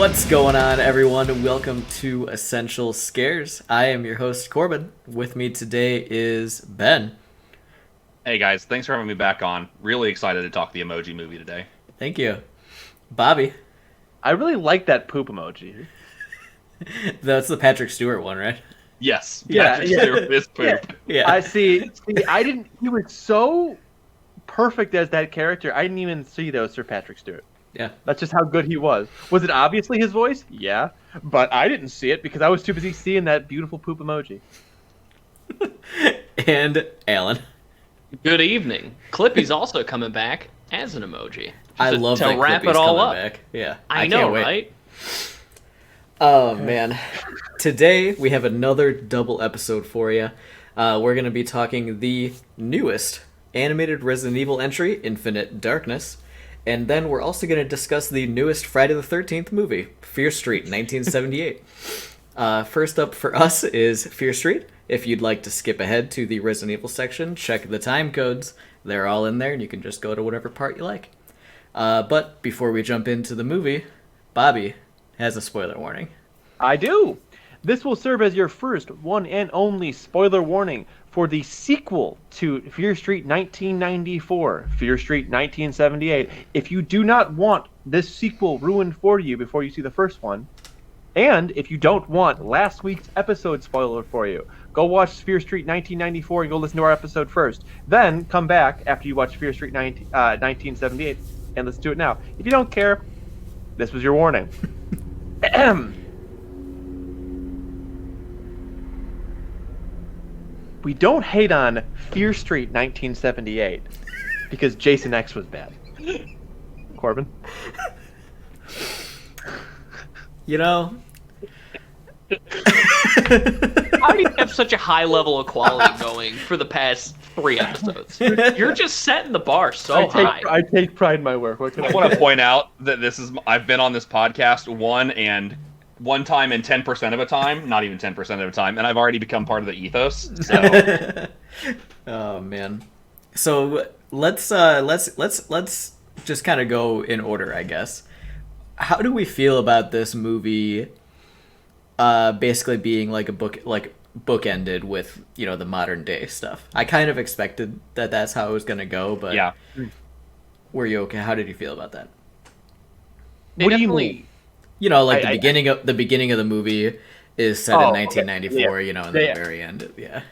What's going on, everyone? Welcome to Essential Scares. I am your host, Corbin. With me today is Ben. Hey guys, thanks for having me back on. Really excited to talk the Emoji Movie today. Thank you. Bobby. I really like that poop emoji. That's the Patrick Stewart one, right? Yes, Yeah, Patrick yeah. Stewart is poop. Yeah. I see. I didn't. He was so perfect as that character. I didn't even see those for Patrick Stewart. Yeah. That's just how good he was. Was it obviously his voice? Yeah, but I didn't see it because I was too busy seeing that beautiful poop emoji. And Alan. Good evening. Clippy's also coming back as an emoji. I love to that wrap Clippy's it all coming up. back. Yeah. I can't know, wait. right? Oh, man. Today, we have another double episode for you. We're going to be talking the newest animated Resident Evil entry, Infinite Darkness. And then we're also going to discuss the newest Friday the 13th movie, Fear Street, 1978. First up for us is Fear Street. If you'd like to skip ahead to the Resident Evil section, check the time codes. They're all in there, and you can just go to whatever part you like. But before we jump into the movie, Bobby has a spoiler warning. I do. This will serve as your first, one and only spoiler warning for the sequel to Fear Street 1994, Fear Street 1978. If you do not want this sequel ruined for you before you see the first one, and if you don't want last week's episode spoiler for you, go watch Fear Street 1994 and go listen to our episode first. Then come back after you watch Fear Street 1978 and let's do it now. If you don't care, this was your warning. We don't hate on Fear Street 1978 because Jason X was bad. Corbin? You know, How do you have such a high level of quality going for the past 3 episodes? You're just setting the bar so high. I take pride in my work. What can I want to point out that I've been on this podcast one time and 10% of a time, not even 10% of a time, and I've already become part of the ethos. So oh man. So let's just kind of go in order, I guess. How do we feel about this movie? Basically being like bookended with the modern day stuff. I kind of expected that that's how it was gonna go, but yeah. Were you okay? How did you feel about that? They What do you definitely- mean? The beginning of the movie is set in Oh, 1994. okay. And then Yeah. the very end, yeah.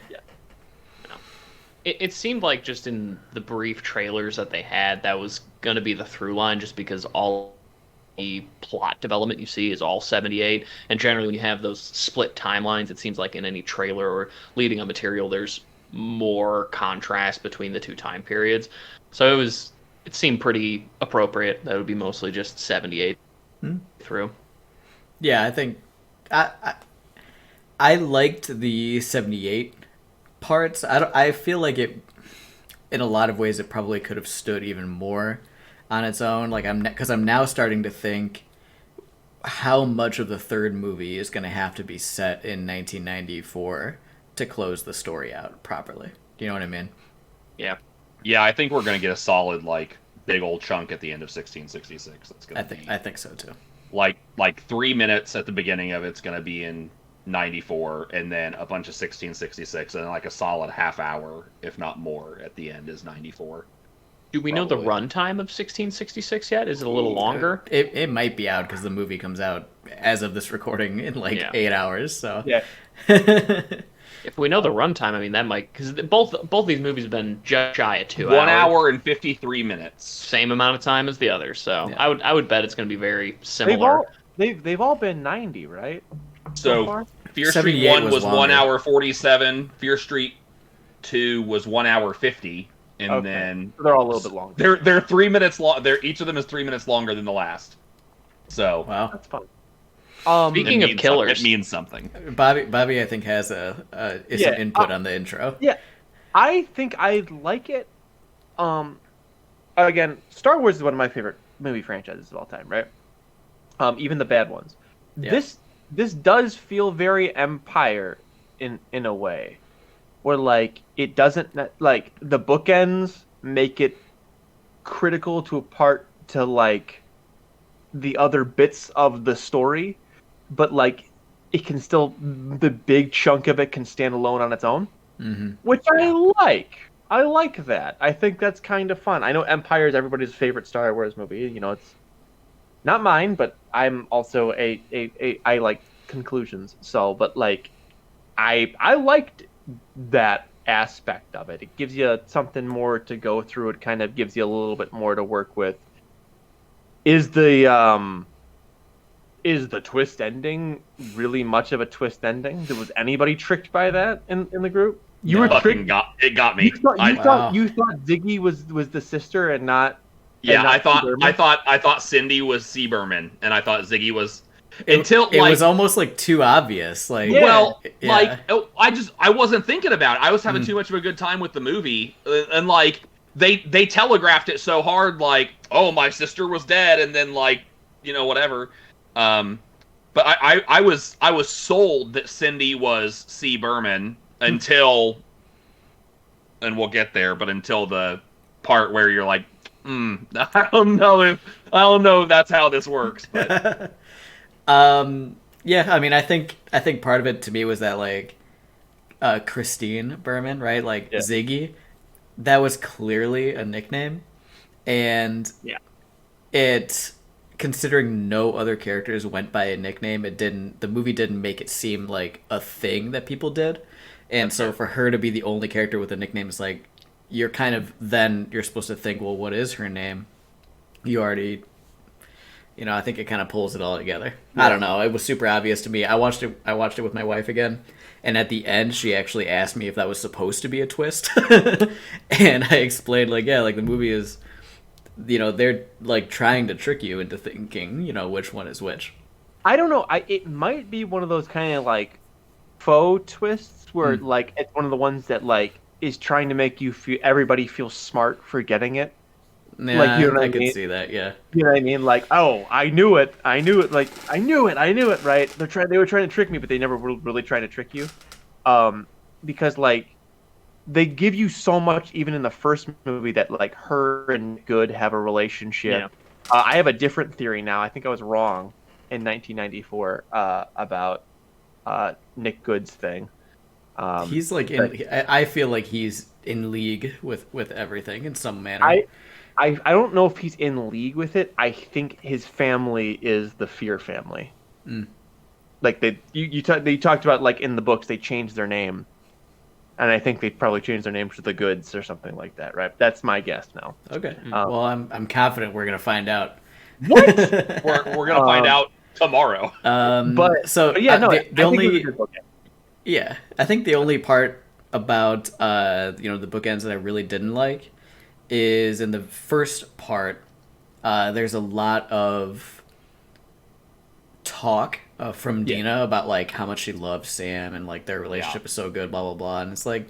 It seemed like just in the brief trailers that they had, that was going to be the through line just because all the plot development you see is all 78. And generally when you have those split timelines, it seems like in any trailer or leading up material, there's more contrast between the two time periods. So it seemed pretty appropriate that it would be mostly just 78 through. Yeah, I think I liked the 78 parts. I feel like it, in a lot of ways, it probably could have stood even more on its own. Like because I'm now starting to think how much of the third movie is going to have to be set in 1994 to close the story out properly. Do you know what I mean? Yeah. Yeah, I think we're going to get a solid, big old chunk at the end of 1666. That's going to be... I think so, too. Like 3 minutes at the beginning of it's going to be in 94, and then a bunch of 1666, and then like a solid half hour, if not more, at the end is 94. Do we know the Probably. runtime of 1666 yet? Is it a little longer? It might be out because the movie comes out as of this recording in 8 hours. So Yeah. If we know the runtime, I mean that might, because both these movies have been just shy of 2 hours. 1 hour and 53 minutes. Same amount of time as the others, so Yeah. I would bet it's going to be very They've similar. all they've all been 90, right? So far? Fear Street 78 1 was was 1 longer. hour 47. Fear Street 2 was 1 hour 50, and Okay. then So they're all a little bit longer. they're 3 minutes long. Each of them is 3 minutes longer than the last. So wow, That's fun. Speaking of killers, it means something. Bobby, I think has some input on the intro. Yeah, I think I like it. Again, Star Wars is one of my favorite movie franchises of all time, right? Even the bad ones. Yeah. This does feel very Empire in a way, where it doesn't the bookends make it critical to a part to the other bits of the story, but like it can still the big chunk of it can stand alone on its own, which I like. I like that. I think that's kind of fun. I know Empire is everybody's favorite Star Wars movie. You know, it's not mine, but I'm also I like conclusions. So, but like I liked that aspect of it. It gives you something more to go through. It kind of gives you a little bit more to work with. Is the twist ending really much of a twist ending? Was anybody tricked by that in the group? You were tricked. It got me. You thought Ziggy was the sister and not. Yeah, and not I thought Cindy was C. Berman, and I thought Ziggy was it was almost like too obvious. Like, well, like I wasn't thinking about it. I was having too much of a good time with the movie, and like they telegraphed it so hard, like, oh, my sister was dead, and then like, you know, whatever. But I was sold that Cindy was C. Berman until, and we'll get there, but until the part where you're like, I don't know if that's how this works. But. Yeah, I mean, I think part of it to me was that like Christine Berman, right? Like Ziggy, that was clearly a nickname, and it, considering no other characters went by a nickname, the movie didn't make it seem like a thing that people did, and so for her to be the only character with a nickname is like, you're supposed to think, well, what is her name? You already. You know, I think it kind of pulls it all together. Yeah. I don't know. It was super obvious to me. I watched it with my wife again, and at the end, she actually asked me if that was supposed to be a twist, and I explained like, yeah, like the movie is, you know, they're like trying to trick you into thinking, you know, which one is which. I don't know. It might be one of those kind of like faux twists where like it's one of the ones that like is trying to make everybody feel smart for getting it. Yeah, like, you know I can see that. Yeah, you know what I mean. Like, oh, I knew it. Like, I knew it. Right? They were trying to trick me, but they never were really trying to trick you, because like they give you so much even in the first movie that like her and Good have a relationship. Yeah. I have a different theory now. I think I was wrong in 1994 about Nick Good's thing. He's like I feel like he's in league with everything in some manner. I don't know if he's in league with it. I think his family is the Fear family. Like they talked about like in the books they changed their name, and I think they probably changed their name to the Goods or something like that. Right? That's my guess now. Okay. Well, I'm confident we're gonna find out. What? we're gonna find out tomorrow. But yeah, no. The only I think the only part about the bookends that I really didn't like is in the first part, there's a lot of talk from Dina about like how much she loves Sam and like their relationship is so good, blah blah blah, and it's like,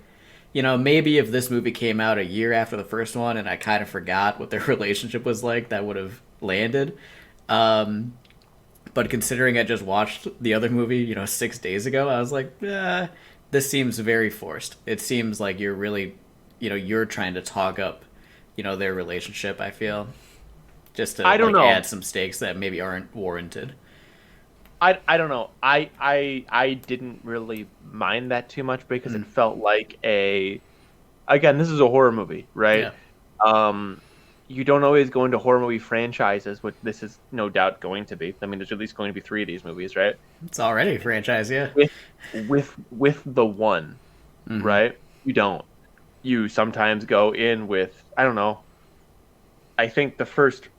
you know, maybe if this movie came out a year after the first one and I kind of forgot what their relationship was like, that would have landed. But considering I just watched the other movie, you know, 6 days ago, I was like, this seems very forced. It seems like you're really, you know, you're trying to talk up, you know, their relationship, I feel, just to add some stakes that maybe aren't warranted. I don't know. I didn't really mind that too much because it felt like again, this is a horror movie, right? Yeah. You don't always go into horror movie franchises, which this is no doubt going to be. I mean, there's at least going to be 3 of these movies, right? It's already a franchise, yeah. With the one, right? You don't. You sometimes go in with, I don't know. I think the first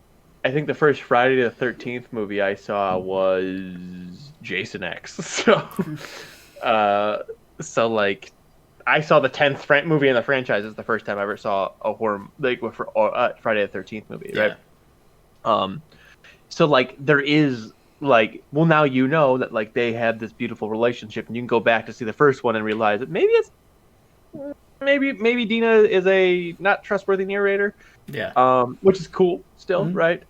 Friday the 13th movie I saw was Jason X. So like I saw the 10th movie in the franchise. It's the first time I ever saw a horror like Friday the 13th movie, right? So like there is like, well, now you know that like they had this beautiful relationship, and you can go back to see the first one and realize that maybe Dina is a not trustworthy narrator. Yeah. Which is cool still, right?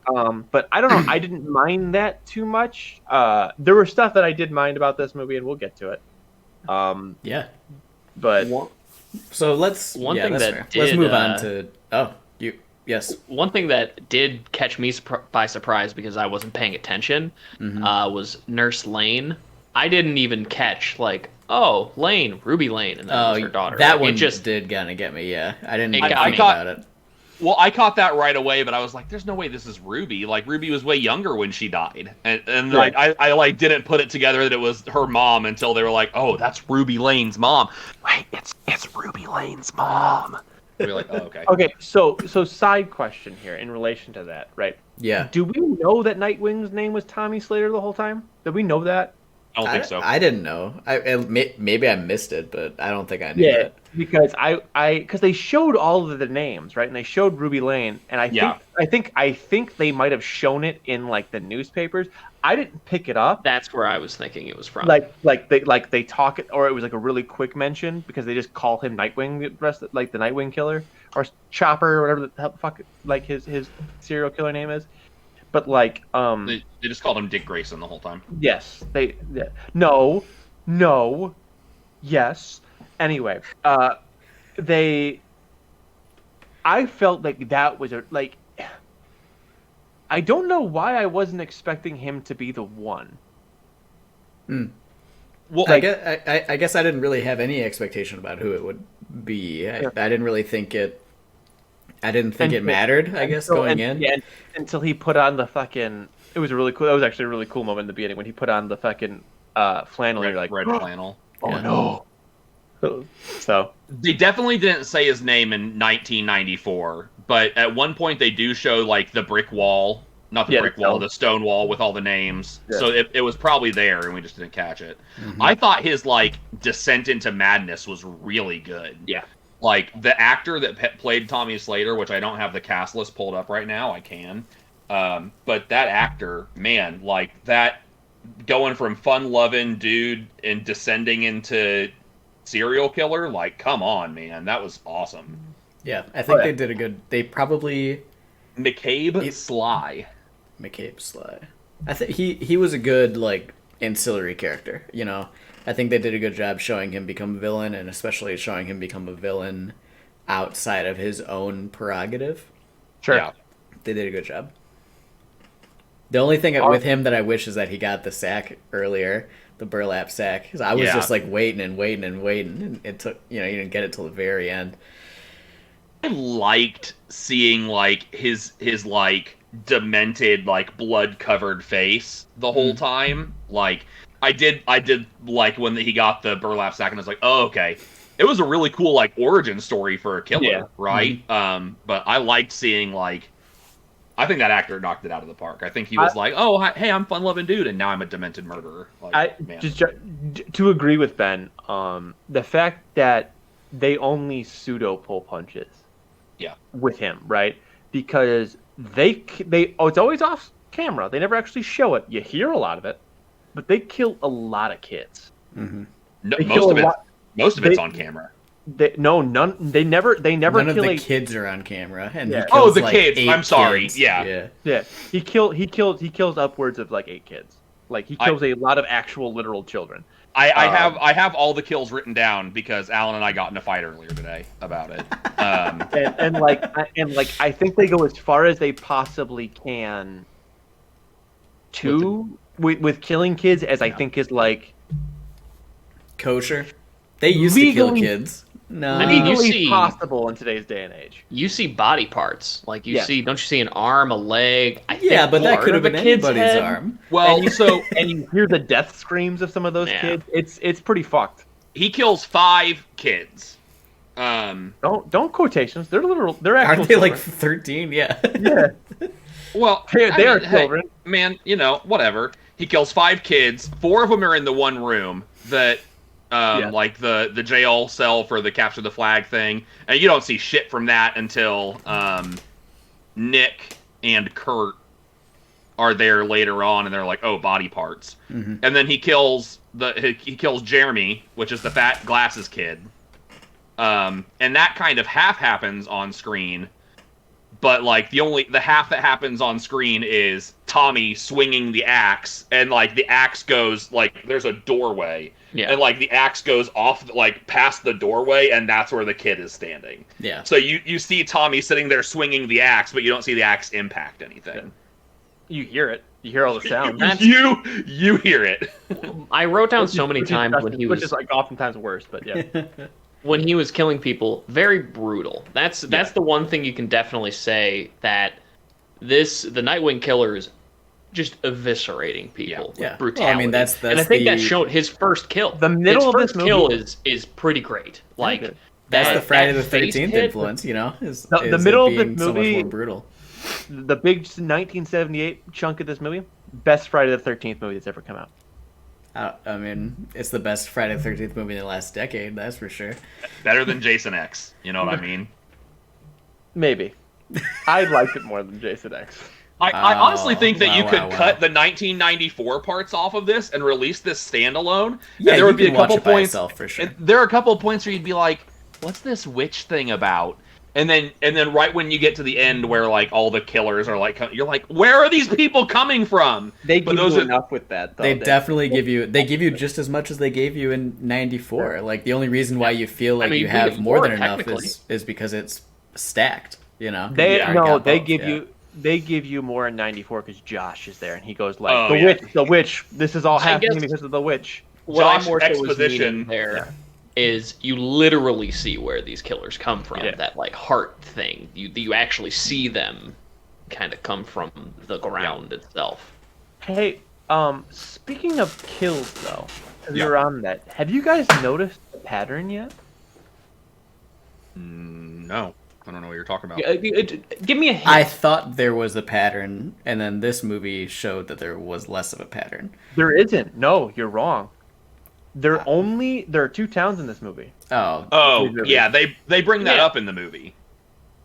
But I don't know. I didn't mind that too much. There were stuff that I did mind about this movie, and we'll get to it. Yeah. But so let's move on to. Oh, Yes. One thing that did catch me by surprise because I wasn't paying attention was Nurse Lane. I didn't even catch oh, Lane, Ruby Lane, and that was her daughter. That one it just did kind of get me. Yeah, I didn't It even got think me. about it. Well, I caught that right away, but I was like, "There's no way this is Ruby." Like Ruby was way younger when she died, and Right. like I like didn't put it together that it was her mom until they were like, "Oh, that's Ruby Lane's mom." Wait, it's Ruby Lane's mom. We were like, "Oh, okay." Okay, so side question here in relation to that, right? Yeah. Do we know that Nightwing's name was Tommy Slater the whole time? Did we know that? I don't think so. I didn't know. Maybe I missed it, but I don't think I knew that. Because because they showed all of the names, right? And they showed Ruby Lane, and I think they might have shown it in like the newspapers. I didn't pick it up. that's where I was thinking it was from. Like they talk it, or it was like a really quick mention because they just call him Nightwing, the rest like the Nightwing killer or Chopper or whatever the fuck like his serial killer name is. But like They just called him Dick Grayson the whole time. yes, no, yes. Anyway, I felt like that was I don't know why I wasn't expecting him to be the one. Well, I guess I didn't really have any expectation about who it would be. I didn't really think it. I didn't think it mattered. I guess going in. Yeah, until he put on the fucking. It was really cool. That was actually a really cool moment in the beginning when he put on the fucking flannel. red, You're like, red flannel. oh Yeah. no. So They definitely didn't say his name in 1994, but at one point they do show like the brick wall, not the brick wall, the stone wall with all the names. Yeah. So it was probably there, and we just didn't catch it. I thought his like descent into madness was really good. yeah, Like the actor that played Tommy Slater, which I don't have the cast list pulled up right now, I can. But that actor, man, like that going from fun-loving dude and descending into serial killer, like come on, man, that was awesome. Yeah, I think they did a good. They probably McCabe Sly. McCabe Sly. I think he was a good like ancillary character. You know, I think they did a good job showing him become a villain, and especially showing him become a villain outside of his own prerogative. sure. Yeah. They did a good job. The only thing with him that I wish is that he got the sack earlier, the burlap sack. 'Cause I was just like waiting, and it took, you didn't get it till the very end. I liked seeing like his like demented like blood covered face the whole time. Like I did like when he got the burlap sack, and I was like, oh, okay. It was a really cool like origin story for a killer, right? But I liked seeing like, I think that actor knocked it out of the park. I think he was like, oh, hey, I'm fun loving dude, and now I'm a demented murderer. Like, man. Just to agree with Ben, the fact that they only pseudo pull punches, with him, right? Because it's always off camera. They never actually show it. You hear a lot of it, but they kill a lot of kids. No, They most of it's on camera. They never None of kill the a kids are on camera, and Yeah. he kills, The like, kids. 8 I'm sorry. kids. Yeah. yeah. He kills upwards of like 8 kids. Like he kills a lot of actual literal children. I have all the kills written down because Alan and I got in a fight earlier today about it. and I think they go as far as they possibly can with killing kids, as I think is like Kosher. They used to kill Legally- kids. No, I mean, you legally see- possible in today's day and age. You see body parts, like don't you see an arm, a leg? I yeah, think but that part could have of been a kid's anybody's head. arm. Well, And you hear the death screams of some of those Yeah. kids. It's pretty fucked. he kills 5 kids. Don't quotations. They're literal. They're actual. Aren't they like children. 13? Yeah. Yeah. Well, They are children. Man, whatever. He kills 5 kids. 4 of them are in the one room that, like the jail cell for the capture the flag thing, and you don't see shit from that until Nick and Kurt are there later on, and they're like, oh, body parts. And then he kills Jeremy, which is the fat glasses kid. And that kind of half happens on screen, but like the half that happens on screen is Tommy swinging the axe, and like the axe goes like there's a doorway, and like the axe goes off like past the doorway, and that's where the kid is standing. Yeah. So you see Tommy sitting there swinging the axe, but you don't see the axe impact anything. You hear it. You hear all the sound. You hear it. I wrote down so many times when he was, which is like oftentimes worse, but yeah. when he was killing people, very brutal. That's the one thing you can definitely say, that the Nightwing Killer is just eviscerating people with brutality. Well, I mean, that's and I think that showed his first kill. The middle his of this first kill movie is pretty great. Like that's the Friday the face 13th hit, influence, you know. The middle of the being so much movie, more brutal. The big 1978 chunk of this movie, best Friday the 13th movie that's ever come out. I mean, it's the best Friday the 13th movie in the last decade, that's for sure. Better than Jason X. You know what I mean? Maybe. I liked it more than Jason X. I honestly think that you could cut the 1994 parts off of this and release this standalone. Yeah, there would be a couple watch it by points. itself, for sure. There are a couple of points where you'd be like, "What's this witch thing about?" And then right when you get to the end, where like all the killers are like, you're like, "Where are these people coming from?" They give you enough with that, though. They definitely give you just as much as they gave you in '94. Yeah. Like the only reason why you feel like you have more than enough is because it's stacked. You know. They give you more in '94 because Josh is there and he goes like, the witch. This is all happening because of the witch. Josh exposition there. Is you literally see where these killers come from. That like heart thing. You actually see them kind of come from the ground itself. Hey, speaking of kills though, because you're on that, have you guys noticed the pattern yet? No, I don't know what you're talking about. Give me a hint. I thought there was a pattern, and then this movie showed that there was less of a pattern. There isn't. No, you're wrong. There are 2 towns in this movie. Oh, yeah, they bring that up in the movie.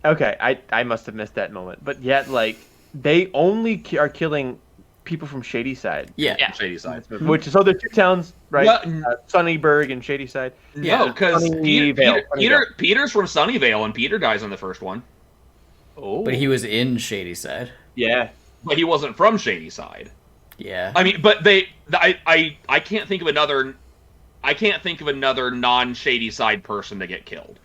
Okay, I must have missed that moment. But yet, like, they only are killing people from Shadyside. Yeah. Shadyside. Which so there's 2 towns, right? Sunnyburg and Shadyside. No, because Peter's from Sunnyvale, and Peter dies in the first one. Oh, but he was in Shadyside. Yeah, but he wasn't from Shadyside. Yeah, I mean, but I can't think of another. I can't think of another non-Shadyside person to get killed.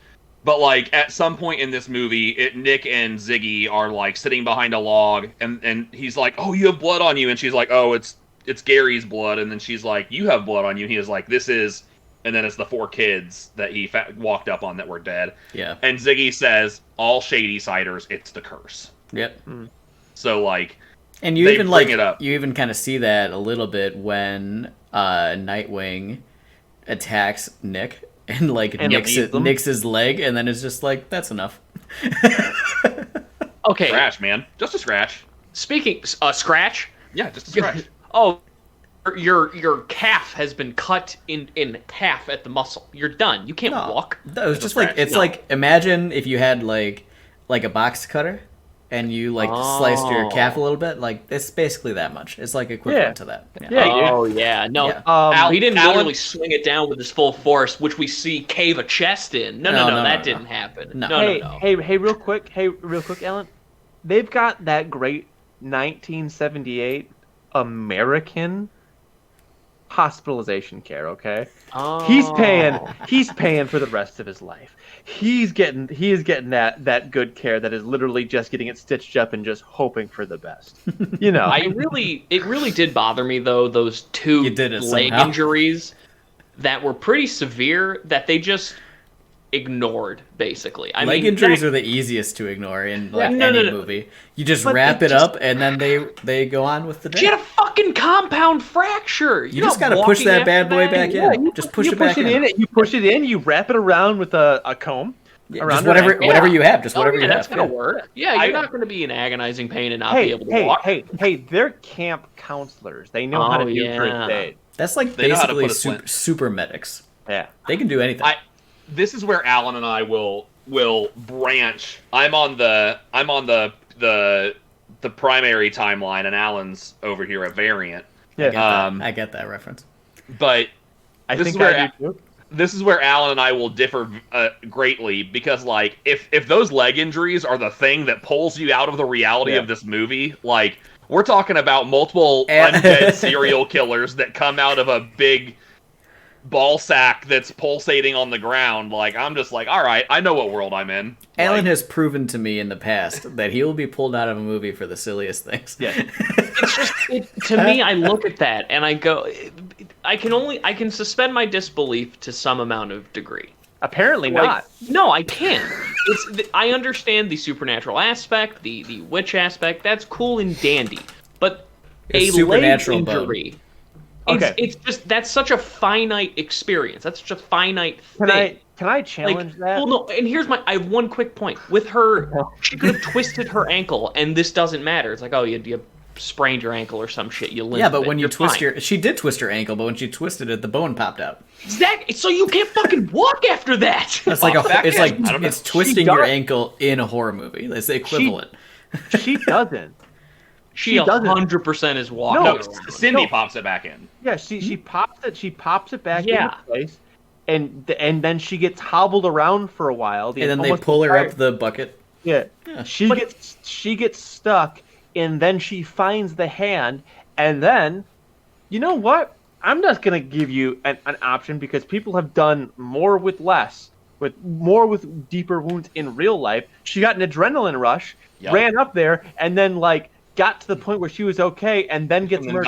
But, like, at some point in this movie, Nick and Ziggy are, like, sitting behind a log, and he's like, "Oh, you have blood on you," and she's like, "Oh, it's Gary's blood," and then she's like, "You have blood on you," and he is like, "This is," and then it's the 4 kids that he walked up on that were dead. Yeah. And Ziggy says, "All Shadysiders, it's the curse." Yep. So, like, and you even bring it up. You even kind of see that a little bit when Nightwing attacks Nick and nicks his leg, and then it's just like, that's enough. Okay, scratch, man, just a scratch. Speaking scratch, yeah, just a scratch. Oh, your calf has been cut in half at the muscle. You're done. You can't walk. It was just like like imagine if you had like a box cutter. And you sliced your calf a little bit, like it's basically that much. It's like equivalent to that. Yeah. No, he didn't literally swing it down with his full force, which we see cave a chest in. No, that didn't happen. No. Hey, real quick, Alan. They've got that great 1978 American hospitalization care. Okay, he's paying for the rest of his life. He is getting that good care that is literally just getting it stitched up and just hoping for the best. You know, it really did bother me though, those 2 leg injuries that were pretty severe that they just ignored, basically. Leg injuries are the easiest to ignore in any movie. You just wrap it up and then they go on with the day. She had a fucking compound fracture. You just gotta push that bad boy back in. You just push it back in. You push it in. You wrap it around with a comb. Just whatever you have. Just whatever you have. That's gonna work. Yeah, you're not gonna be in agonizing pain and not be able to walk. Hey, they're camp counselors. They know how to do first aid. That's like basically super medics. Yeah, they can do anything. This is where Alan and I will branch. I'm on the primary timeline, and Alan's over here a variant. Yeah, I get that reference. But this is where Alan and I will differ greatly, because like if those leg injuries are the thing that pulls you out of the reality of this movie, like We're talking about multiple undead serial killers that come out of a big ball sack that's pulsating on the ground. Like, I'm just like, all right, I know what world I'm in. Alan Like, has proven to me in the past that he will be pulled out of a movie for the silliest things. Yeah. It's just to me, I look at that and I go, I can suspend my disbelief to some amount of degree. Apparently Like, not. no, I can't. I understand the supernatural aspect, the witch aspect. That's cool and dandy, but A a supernatural leg injury. Okay. It's just that's such a finite experience. That's such a finite thing. Can I challenge that? Well, no. And here's I have one quick point. With her, she could have twisted her ankle, and this doesn't matter. It's like, oh, you sprained your ankle or some shit. You limp. Yeah, but when you You're twist fine. she did twist her ankle, but when she twisted it, the bone popped out. Exactly. So you can't fucking walk after that. It's like Back in. I don't know. it's twisting your does- ankle in a horror movie. That's the equivalent. She doesn't. She doesn't. 100% is walking. no, around. Cindy No. pops it back in. Yeah, she pops it. She pops it back Yeah. into place, and then she gets hobbled around for a while. And then they almost pull her entire- up the bucket. Yeah. Yeah. She gets stuck, and then she finds the hand, and then, you know what? I'm just gonna give you an option because people have done more with less, with deeper wounds in real life. She got an adrenaline rush, Yep. ran up there, and then like got to the point where she was okay, and then gets And then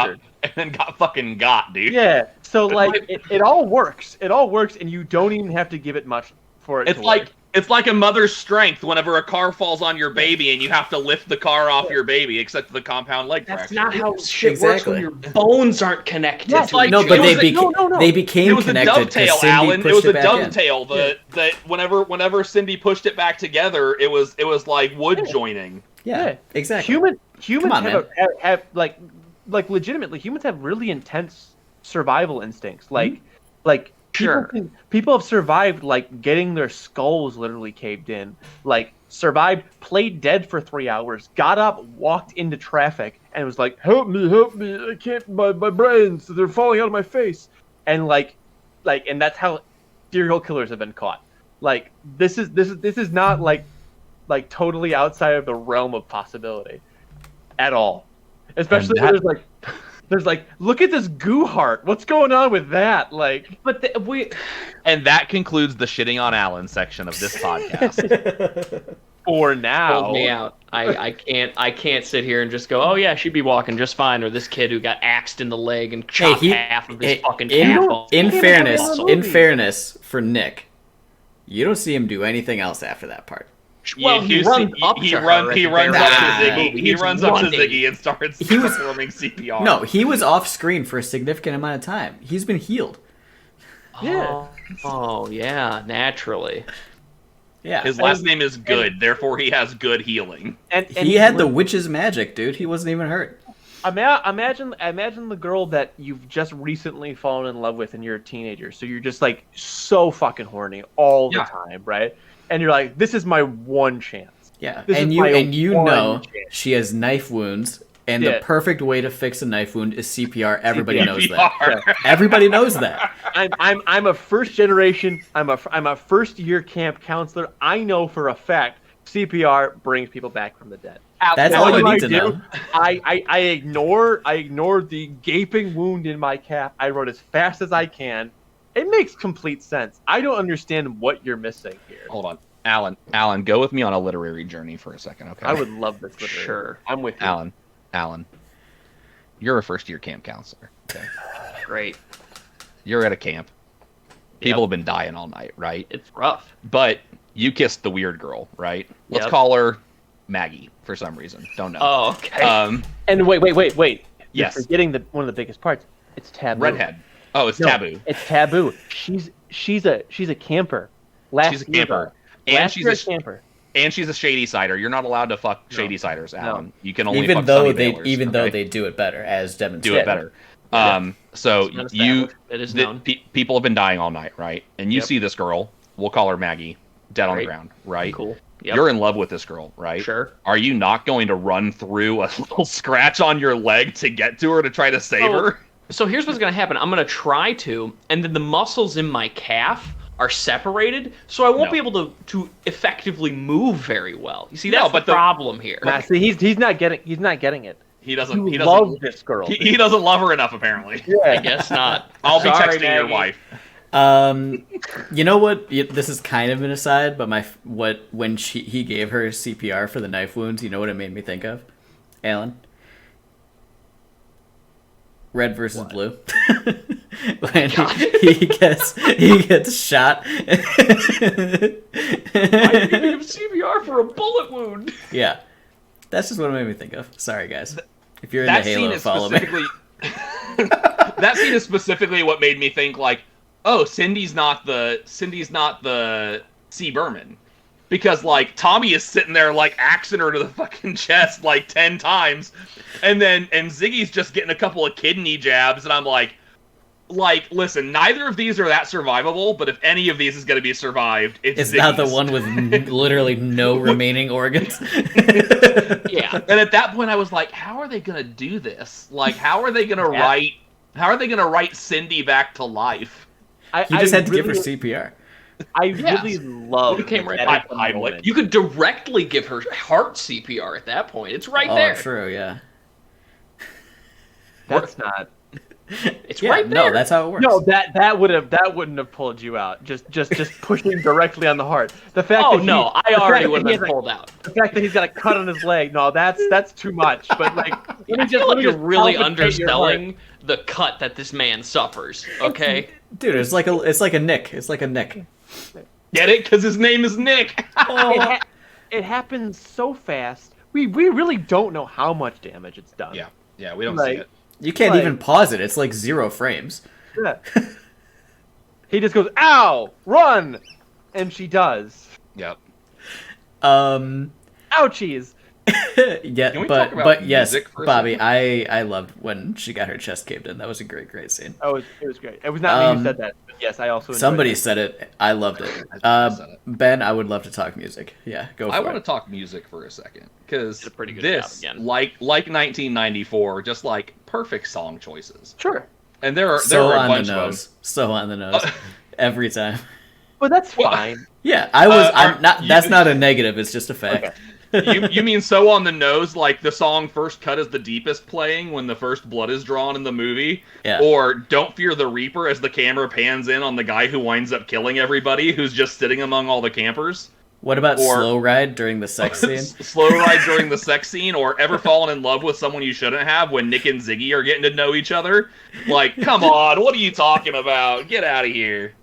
murdered. got fucking got, dude. Yeah. So like it all works. It all works, and you don't even have to give it much for it. It's to like work. it's like a mother's strength whenever a car falls on your baby and you have to lift the car off your baby, except the compound leg That's fracture. not how shit works Exactly. when your bones aren't connected. Yes, to like- each No, but It was they a- no. they It became was a connected dovetail, because Cindy Alan. It pushed was a back in. dovetail. That whenever Cindy pushed it back together, it was like wood joining. Yeah, exactly. Humans Come on, have like legitimately humans have really intense survival instincts. Like Sure. people have survived like getting their skulls literally caved in. Like survived, played dead for 3 hours, got up, walked into traffic, and was like, help me, I can't, my brains, they're falling out of my face. And and that's how serial killers have been caught. Like this is not like totally outside of the realm of possibility at all. Especially And that- when there's like look at this goo heart. What's going on with that? Like, But And that concludes the shitting on Alan section of this podcast. for now. pulled me out. I can't sit here and just go, oh yeah, she'd be walking just fine. Or this kid who got axed in the leg and chopped half of his fucking calf off. in He fairness, was in in the movie. fairness for Nick, you don't see him do anything else after that part. Well, he runs up to her at He the runs very up end to of the Ziggy. movie. He He's runs up to running. Ziggy and starts He was- performing CPR. No, he was off screen for a significant amount of time. He's been healed. Yeah. Oh yeah, naturally. Yeah, His last name is Good, therefore he has good healing. And he had the witch's magic, dude. He wasn't even hurt. imagine the girl that you've just recently fallen in love with and you're a teenager. So you're just like so fucking horny all the Yeah. time, right? And you're like, this is my one chance. Yeah, This and is you my one know chance. she has knife wounds, and Yeah. the perfect way to fix a knife wound is CPR. Everybody knows that. CPR. Everybody knows that. I'm a first generation. I'm a first year camp counselor. I know for a fact CPR brings people back from the dead. That's What all you do need I to do? know. I ignore the gaping wound in my calf. I run as fast as I can. It makes complete sense. I don't understand what you're missing here. Hold on. Alan, go with me on a literary journey for a second, okay? I would love this. Literally. Sure. I'm with you. Alan, you're a first-year camp counselor. Okay? Great. You're at a camp. People have been dying all night, right? It's rough. But you kissed the weird girl, right? Let's Yep. call her Maggie for some reason. Don't know. Oh, okay. And wait. You're Yes. forgetting one of the biggest parts. It's taboo. Redhead. Oh, it's No, taboo. It's taboo. She's a camper. She's a camper. And Last she's year, a camper. And she's a shady cider. You're not allowed to fuck shady ciders, Alan. You can only Even fuck though Sunny they Bailers, though okay? they do it better, as do demonstrated. it better. Yeah. So It's been you, established. It is known. people have been dying all night, right? And you Yep. see this girl. We'll call her Maggie, dead on the Great. ground, right? Cool. Yep. You're in love with this girl, right? Sure. Are you not going to run through a little scratch on your leg to get to her to try to save Oh. her? So here's what's going to happen. I'm going to try to, and then the muscles in my calf are separated, so I won't No. be able to effectively move very well. You see, No, that's but the problem here. Nah, see, he's not getting it. He doesn't. You He love doesn't. this girl. He doesn't love her enough, apparently. I guess not. I'll be Sorry, texting your Maggie. wife. You know what? This is kind of an aside, but when he gave her CPR for the knife wounds, you know what it made me think of, Alan? Red versus Blue. When he gets shot. I'm giving him CPR for a bullet wound. Yeah, that's just what it made me think of. Sorry, guys. If you're That into scene Halo, is follow me. specifically. That scene is specifically what made me think like, oh, Cindy's not the C. Berman. Because, like, Tommy is sitting there, like, axing her to the fucking chest, like, 10 times. And Ziggy's just getting a couple of kidney jabs, and I'm like, listen, neither of these are that survivable, but if any of these is going to be survived, it's Ziggy's. not the one with literally no remaining organs. Yeah. And at that point, I was like, how are they going to do this? Like, how are they going to write Cindy back to life? He just had to give her CPR. I really love It came right that back. moment. You could directly give her heart CPR at that point. It's right there. Oh, true, yeah. That's not. It's Yeah, right there. no, that's how it works. No, that wouldn't have pulled you out. Just pushing directly on the heart. The fact. Oh that no, I already would have been pulled. pulled out. The fact that he's got a cut on his leg. No, that's too much. But like, I feel like you're really palpitate your heart. underselling the cut that this man suffers. Okay. Dude, it's like a nick. It's like a nick. Get it? Because his name is Nick. It happens so fast. We really don't know how much damage it's done. Yeah, we don't see it. You can't Like- even pause it. It's like 0 frames. Yeah. He just goes, "Ow, run," and she does. Yep. Ouchies. Yeah, Can we talk about but yes, music for a Bobby, second? I loved when she got her chest caved in. That was a great scene. It was great. It was not me who said that, but yes, I also enjoyed Somebody it. said it. I loved it. I said it. Ben, I would love to talk music. Yeah, go for I it. want to talk music for a second because Did a pretty good this, job again. like 1994, just like perfect song choices. Sure, And there are So a on the bunch of nose. So on the nose. Every time. but that's Well, fine. Yeah, I was. I'm are not. you- That's not a negative. It's just a fact. Okay. you mean so on the nose, like the song First Cut is the Deepest playing when the first blood is drawn in the movie? Yeah. Or Don't Fear the Reaper as the camera pans in on the guy who winds up killing everybody who's just sitting among all the campers? What about Or- slow ride during the sex scene? Slow ride during the sex scene, or ever fallen in love with someone you shouldn't have when Nick and Ziggy are getting to know each other? Like, come on, what are you talking about? Get out of here.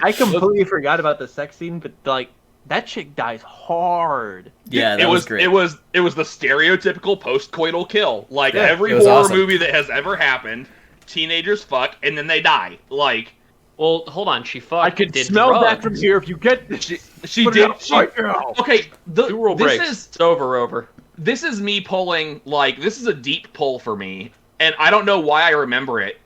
I completely forgot about the sex scene, but like that chick dies hard. Yeah, that it was great. It was the stereotypical post-coital kill. Like Yeah, every it was horror awesome. movie that has ever happened, teenagers fuck and then they die. Like Well, hold on. She fucked. I could did smell drugs. that from here. If you get she Put it did. out right now. Okay, Two rule breaks. this It's over. is me pulling. Like this is a deep pull for me, and I don't know why I remember it.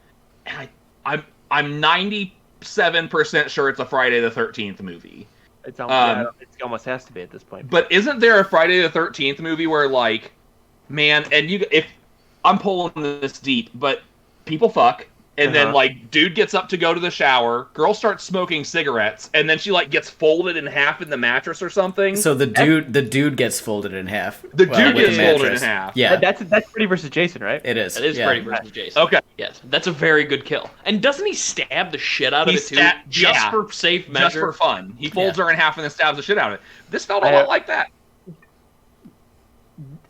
And I'm 97% sure it's a Friday the 13th movie. It's almost, it almost has to be at this point. But isn't there a Friday the 13th movie where, like, man, and if I'm pulling this deep, but people fuck, and then, like, dude gets up to go to the shower, girl starts smoking cigarettes, and then she, like, gets folded in half in the mattress or something. So the dude gets folded in half. The dude with gets the folded mattress. in half. Yeah, That's Freddy versus Jason, right? it is. It is yeah. Freddy versus Jason. Okay. Yes, that's a very good kill. And doesn't he stab the shit out of He it too, stab- just yeah. for safe Just measure? for fun. He folds her in half and then stabs the shit out of it. This felt a I- lot like that.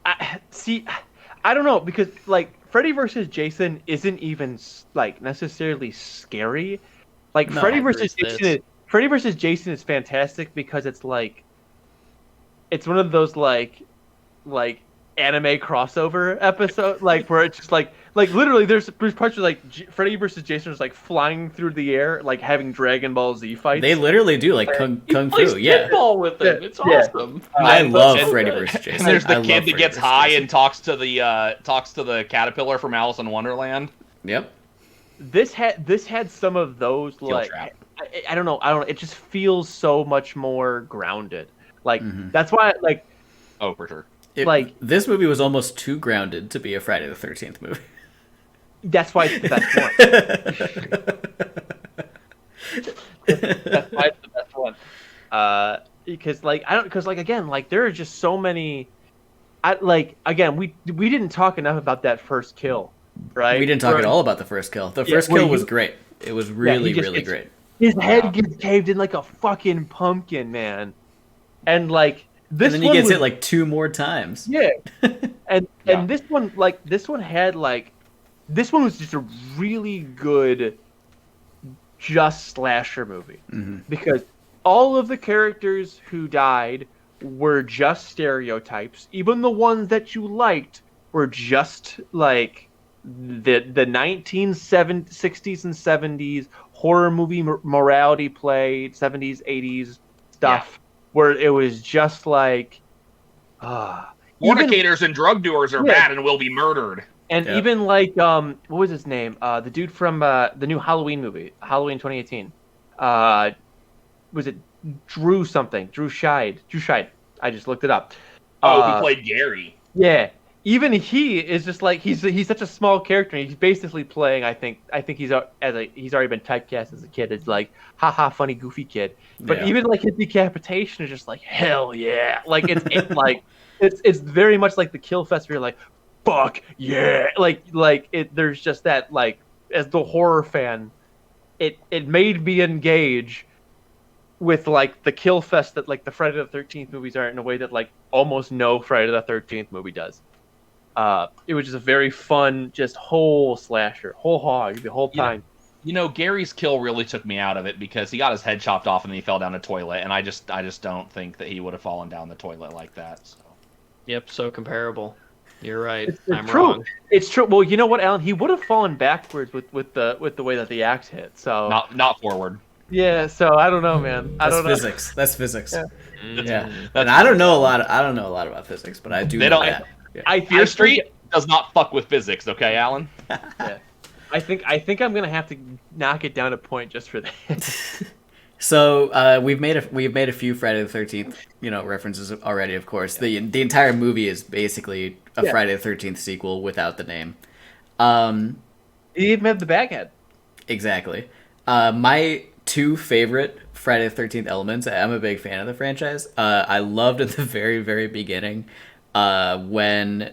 I don't know, because like Freddy versus Jason isn't even like necessarily scary. Like No, Freddy I agree versus with Jason, this. Freddy versus Jason is fantastic because it's like, it's one of those like anime crossover episode, like where it's just like literally there's parts where like Freddy versus Jason is like flying through the air, like having Dragon Ball Z fights. They literally do like kung Plays fu. Yeah, kickball with him. It's Yeah. awesome. I love and- Freddy versus Jason. And there's I the love kid that Freddy gets versus high Jason. and talks to the caterpillar from Alice in Wonderland. Yep. This had some of those like trap. I don't know it just feels so much more grounded, like Mhm. that's why like Oh, for sure. Like- this movie was almost too grounded to be a Friday the 13th movie. that's why it's the best one. That's why it's the best one. Because like again, like there are just so many again, we didn't talk enough about that first kill, right? We didn't talk at all about the first kill. The first kill was great. It was really, really great. His head gets caved in like a fucking pumpkin, man. And like this and then he gets hit like 2 more times. Yeah. And this one was just a really good just slasher movie. Mm-hmm. Because all of the characters who died were just stereotypes. Even the ones that you liked were just like the 1960s and 70s horror movie morality play, 70s, 80s stuff, where it was just like fornicators and drug doers are bad and will be murdered. And even like what was his name? The dude from the new Halloween movie, Halloween 2018. Was it Drew something? Drew Scheid. I just looked it up. He played Gary. Yeah. Even he is just like he's such a small character. And he's basically playing. I think he's already been typecast as a kid. It's like haha, funny, goofy kid. But even like his decapitation is just like hell yeah. Like it's very much like the kill fest where you're like fuck yeah. There's just that like as the horror fan, it made me engage with like the kill fest that like the Friday the 13th movies are in a way that like almost no Friday the 13th movie does. It was just a very fun, just whole slasher, whole hog the whole time. Gary's kill really took me out of it because he got his head chopped off and then he fell down the toilet, and I just don't think that he would have fallen down the toilet like that. So. Yep, so comparable. You're right. I'm wrong. It's true. Well, you know what, Alan? He would have fallen backwards with the way that the axe hit. So not forward. Yeah. So I don't know, man. I don't know. That's physics. Yeah. Yeah. And I don't know a lot about physics, but I do know that. Yeah. Fear Street does not fuck with physics, okay, Alan? Yeah. I think I'm gonna have to knock it down a point just for that. So we've made a few Friday the 13th references already. Of course, the entire movie is basically a Friday the 13th sequel without the name. You even have the baghead. Exactly. My 2 favorite Friday the 13th elements. I'm a big fan of the franchise. I loved at the very, very beginning when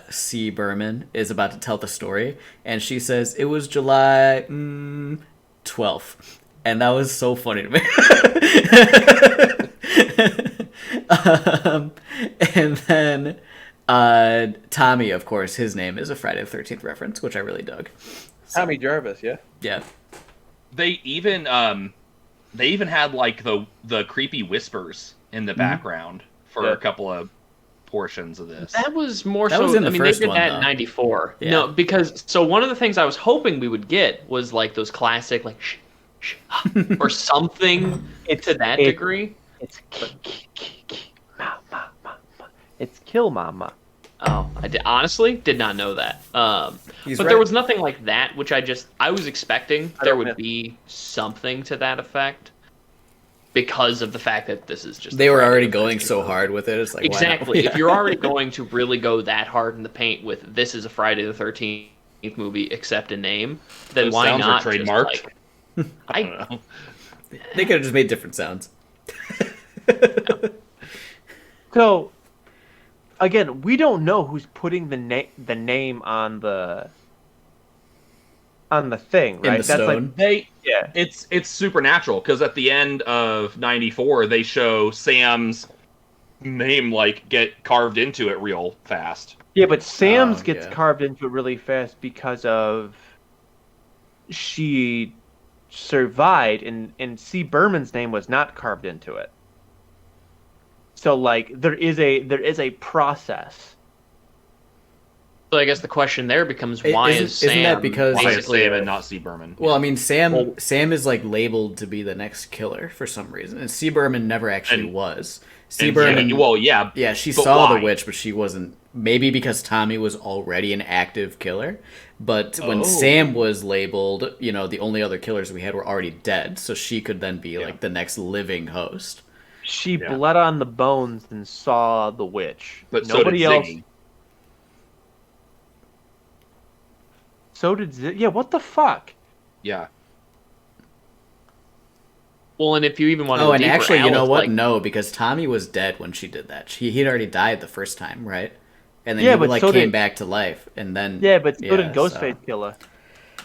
C. Berman is about to tell the story, and she says it was July 12th. And that was so funny to me. And then Tommy, of course, his name is a Friday the 13th reference, which I really dug. Tommy Jarvis, yeah. Yeah. They even had like the creepy whispers in the background for a couple of portions of this. That was more that so. Was in the I mean, first they did one, that though. in '94. Yeah. No, because one of the things I was hoping we would get was like those classic like shh, shh, or something to that degree. It's it's kill mama. Oh, honestly did not know that. But right. there was nothing like that, which I was expecting there would be something to that effect. Because of the fact that this is just... They were already going so hard with it. It's like, exactly. Why not? If you're already going to really go that hard in the paint with this is a Friday the 13th movie except a name, then Those why sounds not are just, trademarked? like... I don't know. They could have just made different sounds. So, again, we don't know who's putting the name on the thing, right? In the stone. It's supernatural because at the end of '94 they show Sam's name like get carved into it real fast. Yeah, but Sam's gets carved into it really fast because of she survived, and C. Berman's name was not carved into it. So like there is a process. So I guess the question there becomes why is Sam... Isn't that because... Why is Sam and not C. Berman? Well, I mean, Sam is like labeled to be the next killer for some reason, and C. Berman never actually was. C. Berman... Yeah, she saw why? the witch, but she wasn't... Maybe because Tommy was already an active killer, but when Sam was labeled, the only other killers we had were already dead, so she could then be like the next living host. She bled on the bones and saw the witch. But nobody so did else. Ziggy. So did Ziggy. Yeah, what the fuck? Yeah. Well, and if you even want to Oh, go and deeper, actually, you know Alice, what? like... No, because Tommy was dead when she did that. He'd already died the first time, right? and then Yeah, he but like so came did- back to life, and then Yeah, but so did so- Ghostface Killer.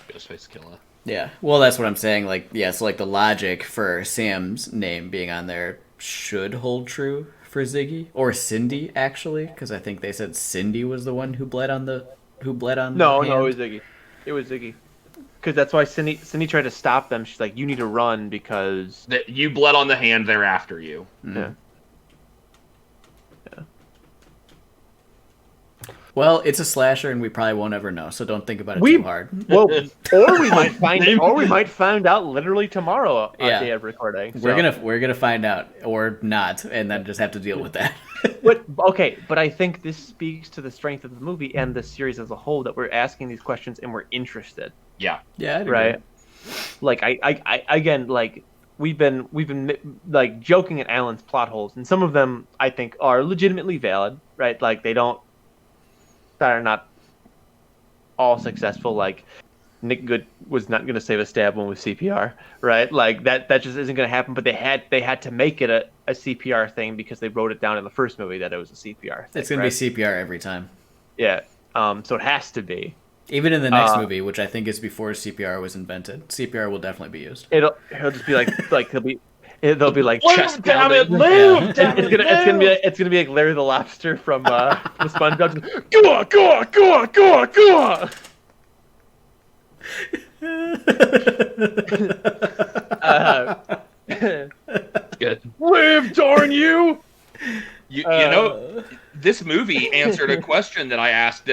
Ghostface Killer. Yeah, well, that's what I'm saying. Like, yeah, so like the logic for Sam's name being on there should hold true for Ziggy or Cindy, actually, because I think they said Cindy was the one who bled on the No, hand. it was Ziggy. It was Ziggy. Because that's why Cindy tried to stop them. She's like, "You need to run because." That you bled on the hand, they're after you. Yeah. Well, it's a slasher, and we probably won't ever know, so don't think about it We- too hard. Well, or we might find out literally tomorrow on Yeah. day of recording. We're gonna find out, or not, and then just have to deal with that. But okay, but I think this speaks to the strength of the movie and the series as a whole that we're asking these questions and we're interested, Yeah. Yeah, I'd agree. right? Like I again, like we've been like joking at Alan's plot holes, and some of them I think are legitimately valid, right? Like that are not all successful. Like Nick Good was not going to save a stab one with CPR, right? Like that just isn't going to happen. But they had to make it a CPR thing because they wrote it down in the first movie that it was a CPR thing. It's gonna right? be CPR every time, Yeah. So it has to be. even in the next movie, which I think is before CPR was invented. CPR will definitely be used. He'll just be like they'll be like Live, chest damn it, pounding. live! Yeah. Damn It's it, gonna be like Larry the Lobster from the SpongeBob. Go on, go on, go on, go on, go on. Good. Live, darn you! You know, this movie answered a question that I asked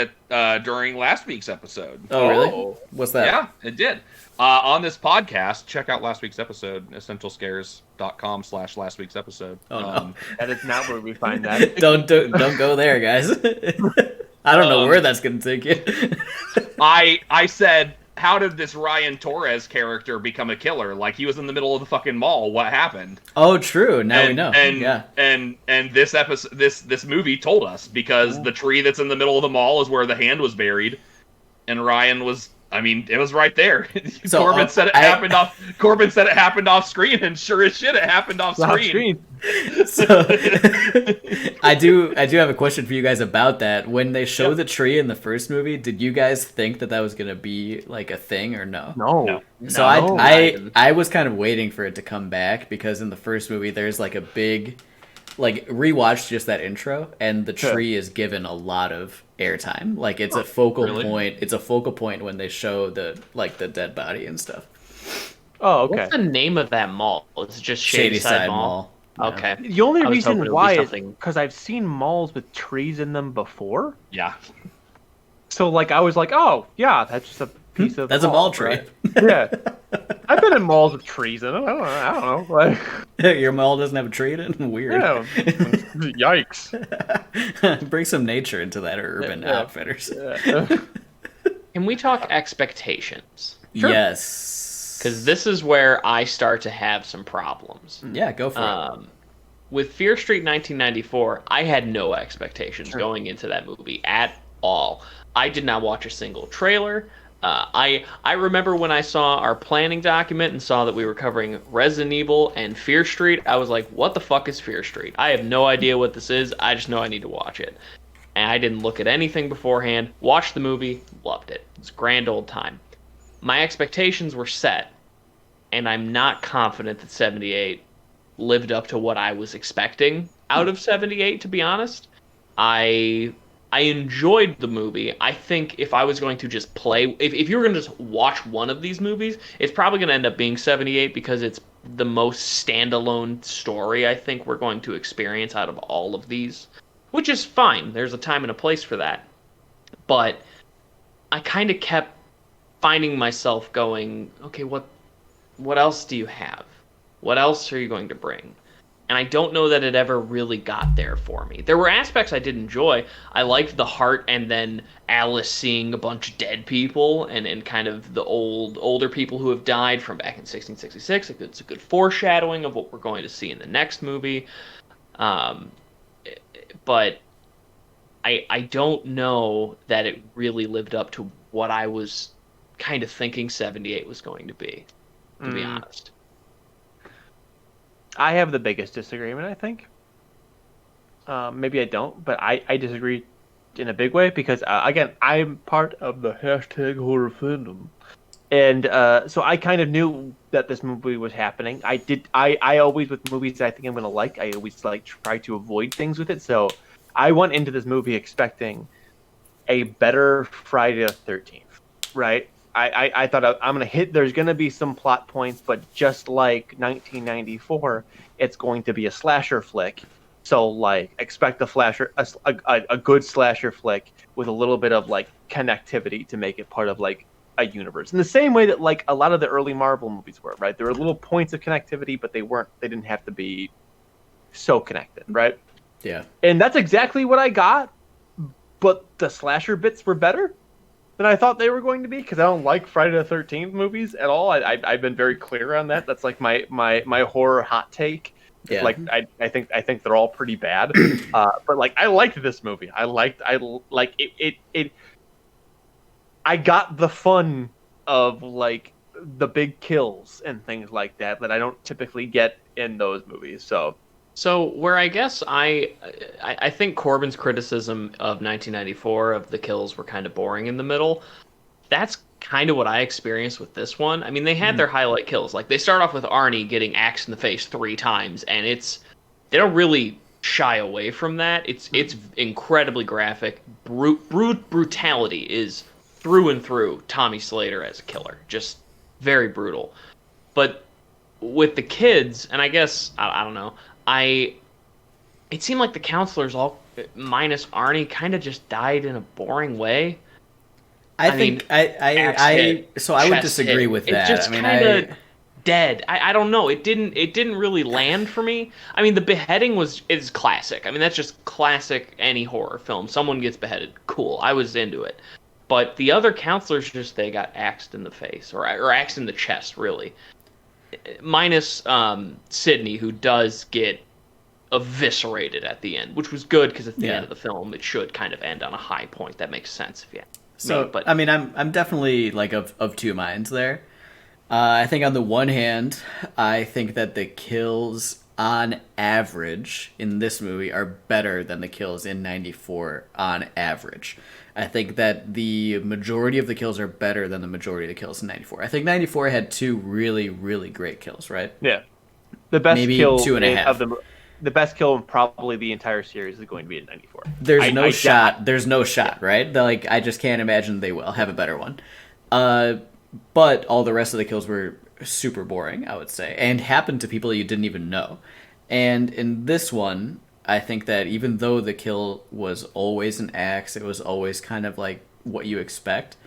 during last week's episode. Oh, really? Oh. What's that? Yeah, it did. On this podcast, check out last week's episode, essentialscares.com/last week's episode. Oh, no. That is not where we find that. Don't go there, guys. I don't know where that's gonna take you. I said, how did this Ryan Torres character become a killer? Like, he was in the middle of the fucking mall. What happened? Oh, true. Now we know. And Yeah. and this episode, this movie told us, because the tree that's in the middle of the mall is where the hand was buried, and Ryan was. I mean, it was right there. So, Corbin said it happened off. Corbin said it happened off screen, and sure as shit, it happened off screen. So I do have a question for you guys about that. When they show the tree in the first movie, did you guys think that was gonna be like a thing or no? No. So I was kind of waiting for it to come back, because in the first movie there's like a big, like, rewatched just that intro, and the tree is given a lot of airtime. Like, it's a focal really? point. It's a focal point when they show the dead body and stuff. Oh, okay. What's the name of that mall? Is it just Shady Side Mall? Yeah. Okay. The only I was hoping reason it would be why is something- because I've seen malls with trees in them before. Yeah. So, like, I was like, oh, yeah, that's just a piece of That's a mall tree. right? Yeah. I've been in malls with trees in them. I don't know. Like, Your mall doesn't have a tree in it? Weird. yeah. Yikes. Bring some nature into that, Urban Yeah. Outfitters. Yeah. Can we talk expectations? Sure. Yes. Because this is where I start to have some problems. Yeah, go for it. With Fear Street 1994, I had no expectations going into that movie at all. I did not watch a single trailer. I remember when I saw our planning document and saw that we were covering Resident Evil and Fear Street, I was like, what the fuck is Fear Street? I have no idea what this is. I just know I need to watch it. And I didn't look at anything beforehand. Watched the movie, loved it. It's a grand old time. My expectations were set, and I'm not confident that 78 lived up to what I was expecting out of 78, to be honest. I enjoyed the movie. I think if I was going to just play, if you were going to just watch one of these movies, it's probably going to end up being 78, because it's the most standalone story I think we're going to experience out of all of these, which is fine. There's a time and a place for that. But I kind of kept finding myself going, okay, what else do you have? What else are you going to bring? And I don't know that it ever really got there for me. There were aspects I did enjoy. I liked the heart, and then Alice seeing a bunch of dead people and kind of the older people who have died from back in 1666. It's a good foreshadowing of what we're going to see in the next movie. But I don't know that it really lived up to what I was kind of thinking 78 was going to be honest. I have the biggest disagreement, I think. Maybe I don't, but I disagree in a big way because again, I'm part of the hashtag horror fandom. And so I kind of knew that this movie was happening. I always, with movies that I think I'm going to like, I always like try to avoid things with it. So I went into this movie expecting a better Friday the 13th, right? I thought I'm going to hit, there's going to be some plot points, but just like 1994, it's going to be a slasher flick. So like expect a good slasher flick with a little bit of like connectivity to make it part of like a universe. In the same way that like a lot of the early Marvel movies were, right? There were little points of connectivity, but they didn't have to be so connected, right? Yeah. And that's exactly what I got, but the slasher bits were better than I thought they were going to be because I don't like Friday the 13th movies at all. I've been very clear on that. That's like my horror hot take. Yeah. Like I think they're all pretty bad. But like I liked this movie. I like it. I got the fun of like the big kills and things like that I don't typically get in those movies. So where I guess I think Corbin's criticism of 1994 of the kills were kind of boring in the middle. That's kind of what I experienced with this one. I mean, they had their highlight kills. Like they start off with Arnie getting axed in the face 3 times, and they don't really shy away from that. It's incredibly graphic. Brutality is through and through Tommy Slater as a killer. Just very brutal. But with the kids, and I guess I don't know. It seemed like the counselors all minus Arnie kind of just died in a boring way. I would disagree with that. It's just kind of dead. I don't know. It didn't really land for me. I mean, the beheading is classic. I mean, that's just classic any horror film. Someone gets beheaded. Cool. I was into it. But the other counselors they got axed in the face or axed in the chest, really. Minus Sydney, who does get eviscerated at the end, which was good because at the end of the film, it should kind of end on a high point. That makes sense if you So, but I mean, I'm definitely like of two minds there. I think on the one hand, I think that the kills on average in this movie are better than the kills in 94 on average. I think that the majority of the kills are better than the majority of the kills in 94. I think 94 had 2 really, really great kills, right? Yeah. The best Maybe kill 2.5. The best kill in probably the entire series is going to be in 94. There's no shot, right? Like, I just can't imagine they will have a better one. But all the rest of the kills were super boring, I would say, and happened to people you didn't even know. And in this one, I think that even though the kill was always an axe, it was always kind of like what you expect.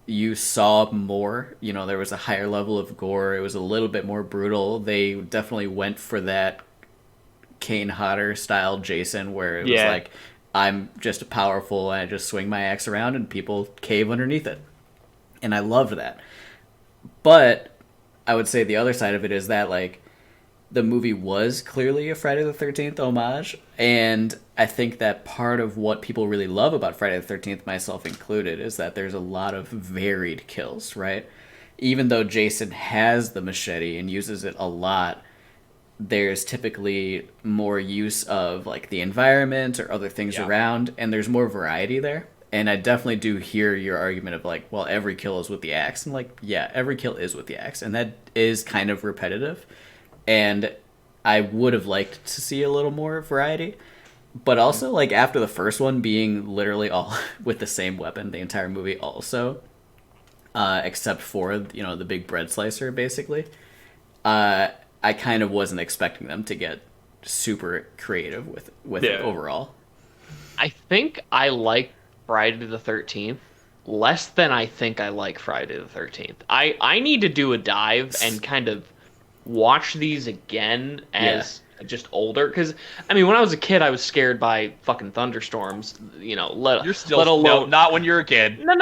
You saw more, there was a higher level of gore. It was a little bit more brutal. They definitely went for that Kane Hodder style Jason, where it was like, I'm just powerful and I just swing my axe around and people cave underneath it. And I loved that. But I would say the other side of it is that, like, the movie was clearly a Friday the 13th homage, and I think that part of what people really love about Friday the 13th, myself included, is that there's a lot of varied kills, right? Even though Jason has the machete and uses it a lot, there's typically more use of, like, the environment or other things around, and there's more variety there. And I definitely do hear your argument of, like, well, every kill is with the axe. And, like, yeah, every kill is with the axe. And that is kind of repetitive. And I would have liked to see a little more variety. But also, like, after the first one being literally all with the same weapon, the entire movie also, except for, the big bread slicer, basically, I kind of wasn't expecting them to get super creative with it overall. I think I like Friday the 13th less than I think I like Friday the 13th. I need to do a dive and kind of watch these again as just older, because I mean, when I was a kid I was scared by fucking thunderstorms, you're still let alone not when you're a kid. No.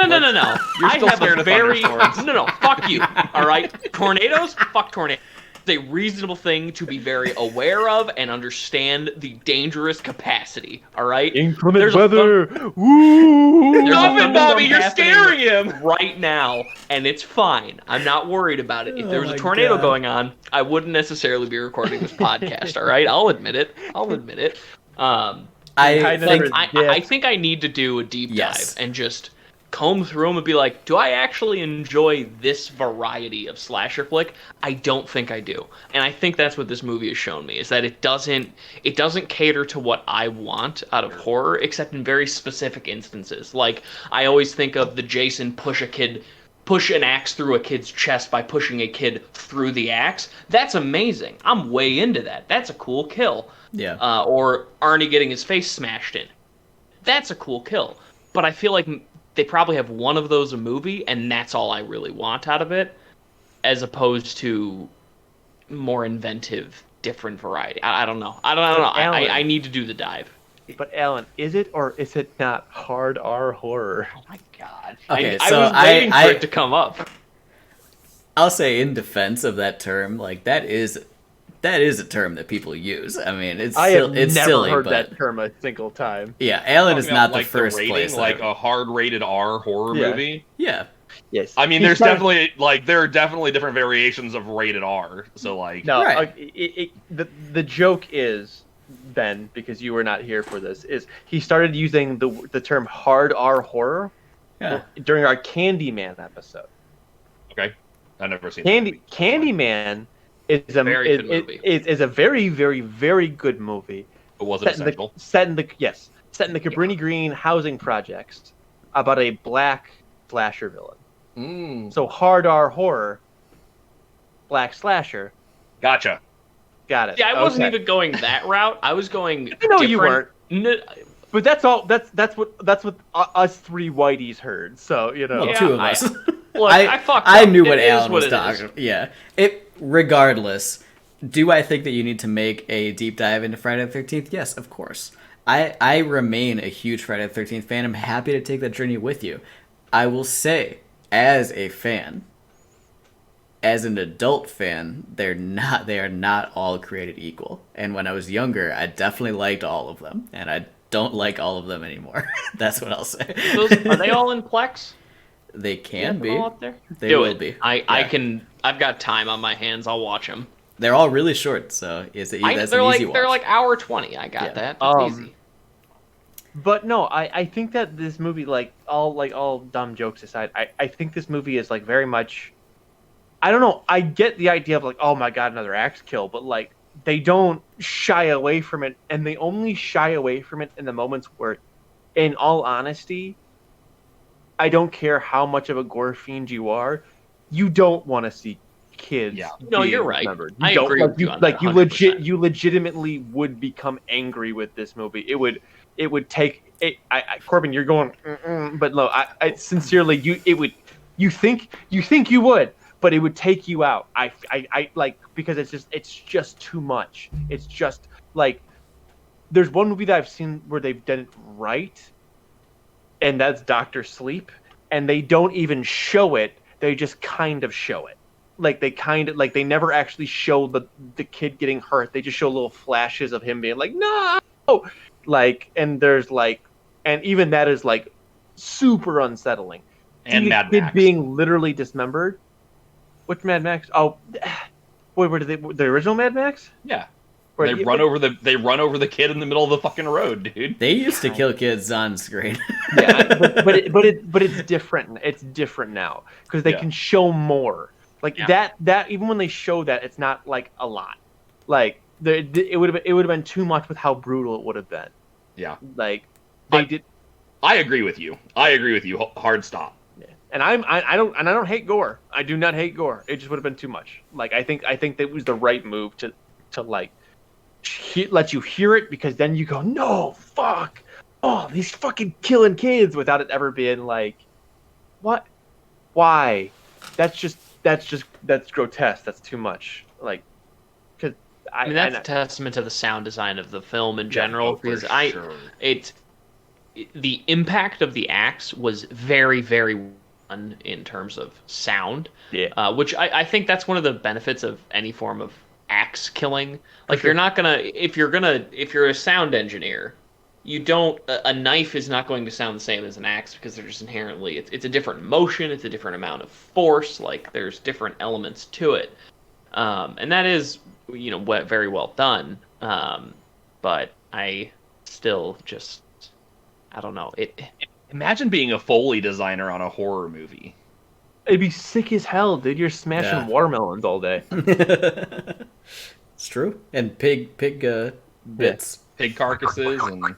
You're still scared of thunderstorms. No, fuck you. All right, tornadoes, fuck tornadoes. It's a reasonable thing to be very aware of and understand the dangerous capacity. All right, inclement weather. Woo! Stop it, Bobby! You're scaring him right now, and it's fine. I'm not worried about it. If there was a tornado going on, I wouldn't necessarily be recording this podcast. All right, I'll admit it. I think I think I need to do a deep Yes. dive and just comb through them and be like, do I actually enjoy this variety of slasher flick? I don't think I do. And I think that's what this movie has shown me, is that it doesn't cater to what I want out of horror, except in very specific instances. Like, I always think of the Jason push an axe through a kid's chest by pushing a kid through the axe. That's amazing. I'm way into that. That's a cool kill. Yeah. Or Arnie getting his face smashed in. That's a cool kill. But I feel like they probably have one of those a movie, and that's all I really want out of it, as opposed to more inventive, different variety. I don't know. I don't know. I need to do the dive. But Alan, is it or is it not hard R horror? Oh my god. Okay, I so was waiting for it to come up. I'll say in defense of that term, like that is a term that people use. I mean, it's never silly, heard but that term a single time. yeah, Alan is Talking not about, the like, first rating, place. like a hard rated R horror Yeah. movie. Yeah. Yes. I mean, He's there trying- are definitely different variations of rated R. So like, No, Right. the joke is, Ben, because you were not here for this, is he started using the term hard R horror Yeah. during our Candyman episode. okay, I've never seen that. Candyman is a Very good movie. is a very, very, very good movie. It wasn't essential. Set in the Cabrini Green housing projects about a black slasher villain. So hard R horror, black slasher. Gotcha. Got it. Yeah, I wasn't Okay. even going that route. I was going. I know you weren't. No, But that's all. That's what us three whiteys heard. So you know. Well, Yeah, two of us. look, I fucked I up. knew what It is Alan was it talking. is. Yeah. Regardless, do I think that you need to make a deep dive into Friday the 13th? Yes, of course. I remain a huge Friday the 13th fan. I'm happy to take that journey with you. I will say, as a fan, as an adult fan, they are not all created equal. And when I was younger, I definitely liked all of them, and I don't like all of them anymore. That's what I'll say. Are they all in Plex? They can Put be. them all up there? They Do will it. be. I Yeah. can. I've got time on my hands. I'll watch them. They're all really short, so that's an easy watch. They're like hour 20. I got Yeah. that. That's easy. But no, I think that this movie, like all dumb jokes aside, I think this movie is like very much. I don't know. I get the idea of like, oh my god, another axe kill, but like they don't shy away from it, and they only shy away from it in the moments where, in all honesty, I don't care how much of a gore fiend you are, you don't want to see kids. Yeah. No, being you're right. dismembered. I don't- agree like with you, you on like that, you 100%. you legitimately would become angry with this movie. It would take it. Corbin, you're going, but no, I sincerely, you think you would, but it would take you out. I like, because it's just too much. It's just like, there's one movie that I've seen where they've done it right, and that's Doctor Sleep, and they don't even show it. They just kind of show it. Like they never actually show the kid getting hurt. They just show little flashes of him being like, no, like, and there's like, and even that is like super unsettling. And See the Mad kid Max. being literally dismembered. Which Mad Max? Oh, wait, where did they? The original Mad Max? Yeah. Where- They run over the kid in the middle of the fucking road, dude. They used to kill kids on screen. Yeah, but it's different. It's different now because they Yeah. can show more. Like Yeah. that even when they show that, it's not like a lot. Like it would have been too much with how brutal it would have been. Yeah. Like they did. I agree with you. Hard stop. And I don't hate gore. I do not hate gore. It just would have been too much. Like I think that was the right move to like let you hear it, because then you go, no, fuck, oh, he's fucking killing kids, without it ever being like, what, why? That's grotesque. That's too much. Like, because I mean, that's a testament to the sound design of the film in general. for Because sure. the impact of the axe was very, very fun in terms of sound. Yeah. Which I think that's one of the benefits of any form of axe killing. Like, sure. you're not gonna if you're a sound engineer, you don't a knife is not going to sound the same as an axe, because they're just inherently it's a different motion, it's a different amount of force. Like, there's different elements to it, and that is very well done. But I still just, I don't know. Imagine being a Foley designer on a horror movie. It'd be sick as hell, dude. You're smashing Yeah. watermelons all day. It's true. And pig bits. Pig carcasses and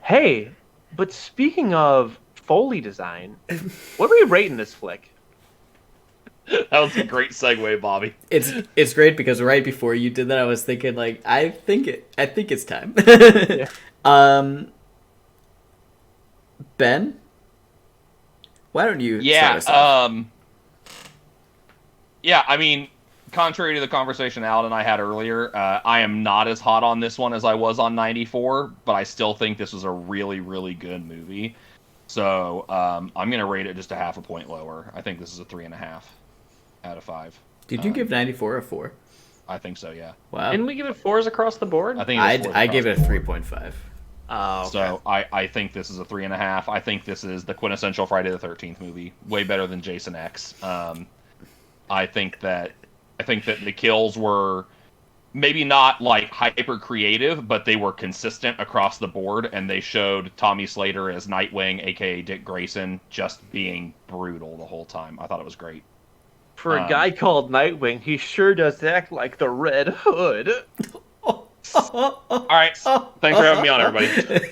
Hey, but speaking of Foley design, what are we rating this flick? that was a great segue, Bobby. It's great because right before you did that, I was thinking like I think it's time. Yeah. Ben, why don't you? Yeah, start us off? yeah. I mean, contrary to the conversation Alan and I had earlier, I am not as hot on this one as I was on 94, but I still think this was a really, really good movie. So I'm gonna rate it just a half a point lower. I think this is a 3.5 out of 5. Did you give 94 a 4? I think so. Yeah. Wow. Didn't we give it 4s across the board? I think I gave it a 3.5. Oh, okay. So I think this is a 3.5. I think this is the quintessential Friday the 13th movie. Way better than Jason X. I think that the kills were maybe not like hyper creative, but they were consistent across the board, and they showed Tommy Slater as Nightwing, aka Dick Grayson, just being brutal the whole time. I thought it was great. For a guy called Nightwing, he sure does act like the Red Hood. All right, thanks for having me on, everybody.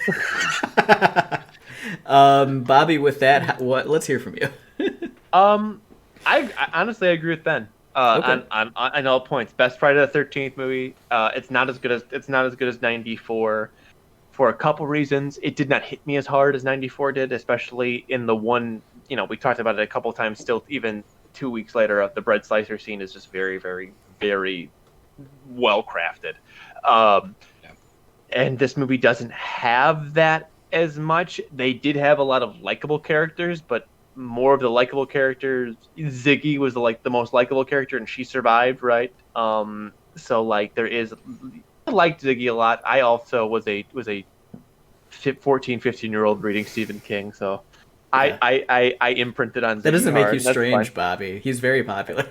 Bobby, with that, let's hear from you. I honestly agree with Ben. Okay. On all points. Best Friday the 13th movie. It's not as good as 94 for a couple reasons. It did not hit me as hard as 94 did, especially in the one, we talked about it a couple times still, even 2 weeks later. The bread slicer scene is just very, very, very well crafted. And this movie doesn't have that as much. They did have a lot of likable characters, but more of the likable characters, Ziggy was the most likable character, and she survived, right? So like I liked Ziggy a lot. I also was a 14, 15-year-old reading Stephen King, so Yeah. I imprinted on Ziggy. That doesn't make hard, you and that's strange, fine. Bobby. He's very popular.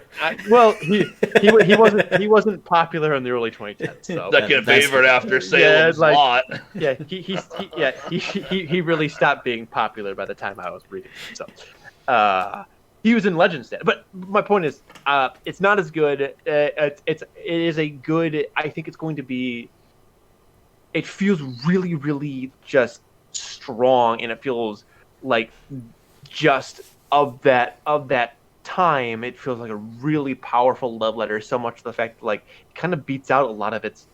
He wasn't popular in the early 2010s. So Second That's- favorite after Salem's Lot. yeah, he really stopped being popular by the time I was reading it. So he was in Legends then. But my point is, it's not as good. It is a good. I think it's going to be. It feels really, really just strong, and it feels like just of that time. It feels like a really powerful love letter. So much to the fact that, like, it kind of beats out a lot of its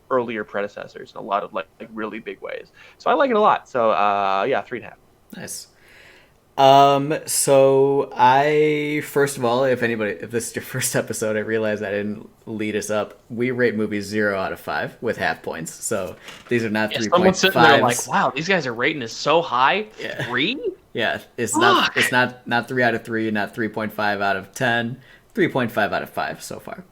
earlier predecessors in a lot of like really big ways. So I like it a lot. So yeah, 3.5. Nice. So first of all, if this is your first episode, I realize I didn't lead us up. We rate movies 0 out of 5 with half points. So these are not 3.5s. Someone's sitting there like, wow, these guys are rating this so high. Yeah. 3? Yeah, it's not 3 out of 3, not 3.5 out of 10, 3.5 out of 5 so far.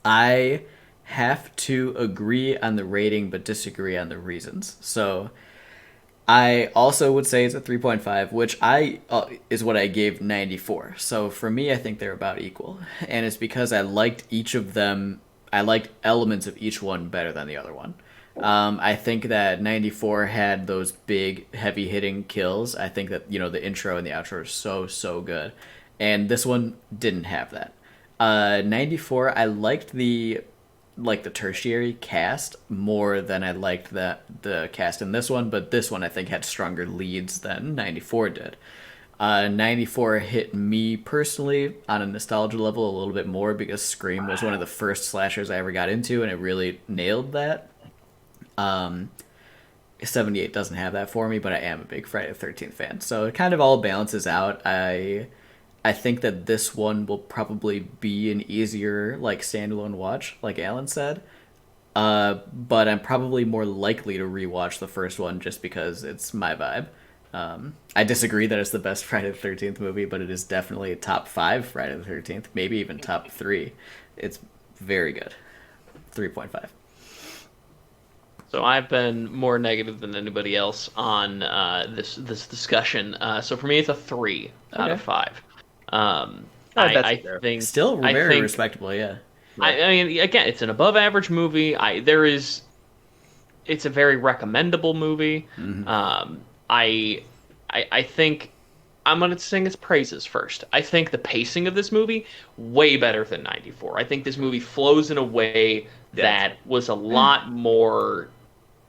I have to agree on the rating but disagree on the reasons. So I also would say it's a 3.5, which is what I gave 94. So for me, I think they're about equal. And it's because I liked each of them. I liked elements of each one better than the other one. I think that 94 had those big, heavy-hitting kills. I think that, the intro and the outro are so good. And this one didn't have that. 94, I liked the tertiary cast more than I liked the cast in this one, but this one I think had stronger leads than 94 did. 94 hit me personally on a nostalgia level a little bit more because Scream was one of the first slashers I ever got into, and it really nailed that. 78 doesn't have that for me, but I am a big Friday the 13th fan, so it kind of all balances out. I think that this one will probably be an easier standalone watch, like Alan said. But I'm probably more likely to rewatch the first one just because it's my vibe. I disagree that it's the best Friday the 13th movie, but it is definitely a top 5 Friday the 13th, maybe even top 3. It's very good. 3.5. So I've been more negative than anybody else on this discussion. So for me, it's a 3 out of 5. I think Still I very think respectable, yeah. Right. I mean, again, it's an above average movie. It's a very recommendable movie. Um, I, I think I'm gonna sing its praises first. I think the pacing of this movie way better than '94. I think this movie flows in a way Yes. that was a lot more.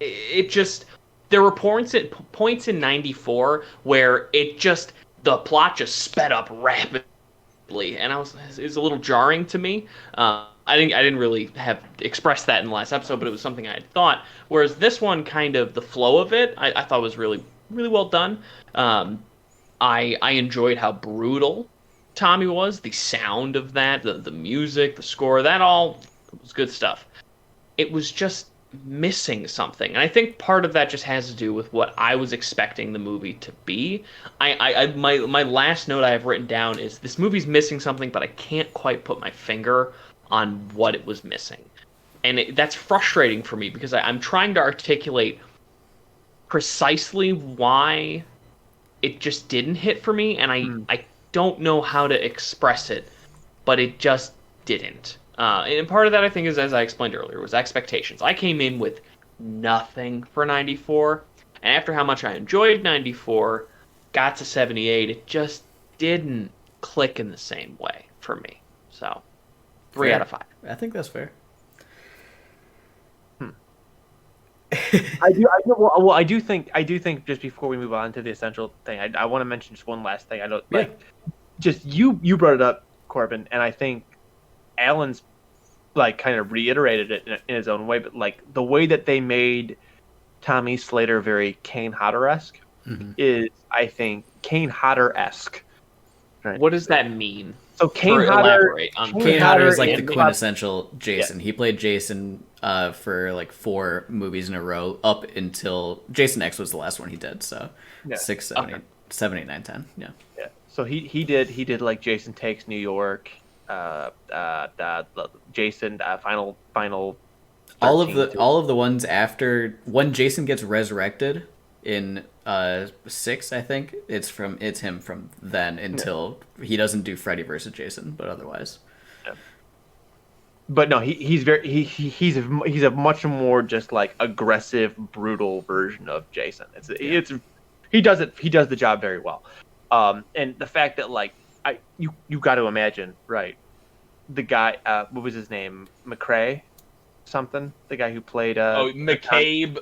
It just there were points in '94 where the plot just sped up rapidly, and it was a little jarring to me. I didn't really have expressed that in the last episode, but it was something I had thought. Whereas this one, kind of the flow of it, I thought was really really well done. Um, I enjoyed how brutal Tommy was, the sound of that, the music, the score, that all was good stuff. It was just missing something. And I think part of that just has to do with what I was expecting the movie to be. My last note I have written down is this movie's missing something, but I can't quite put my finger on what it was missing. And that's frustrating for me because I'm trying to articulate precisely why it just didn't hit for me, and I don't know how to express it, but it just didn't. And part of that, I think, is, as I explained earlier, was expectations. I came in with nothing for '94, and after how much I enjoyed '94, got to '78, it just didn't click in the same way for me. So, 3 Fair. out of 5. I think that's fair. I do think just before we move on to the essential thing, I want to mention just one last thing. I don't just you brought it up, Corbin, and I think Alan's like kind of reiterated it in his own way, but like the way that they made Tommy Slater very Kane Hodder-esque is, I think, Kane Hodder-esque. Right? What does that mean? So Kane Hodder Kane Hodder is like the in quintessential Jason. He played Jason for like 4 movies in a row up until Jason X was the last one he did. So 6, 7, 8, 7, 8, 9, 10. Yeah. Yeah. So he did like Jason Takes New York, Jason Final. All of the ones after when Jason gets resurrected in 6, I think it's him from then until he doesn't do Freddy versus Jason, but otherwise. Yeah. But no, he's a much more just like aggressive, brutal version of Jason. He does the job very well. And the fact that like you got to imagine, right? The guy, what was his name? McCrae, something. The guy who played McCabe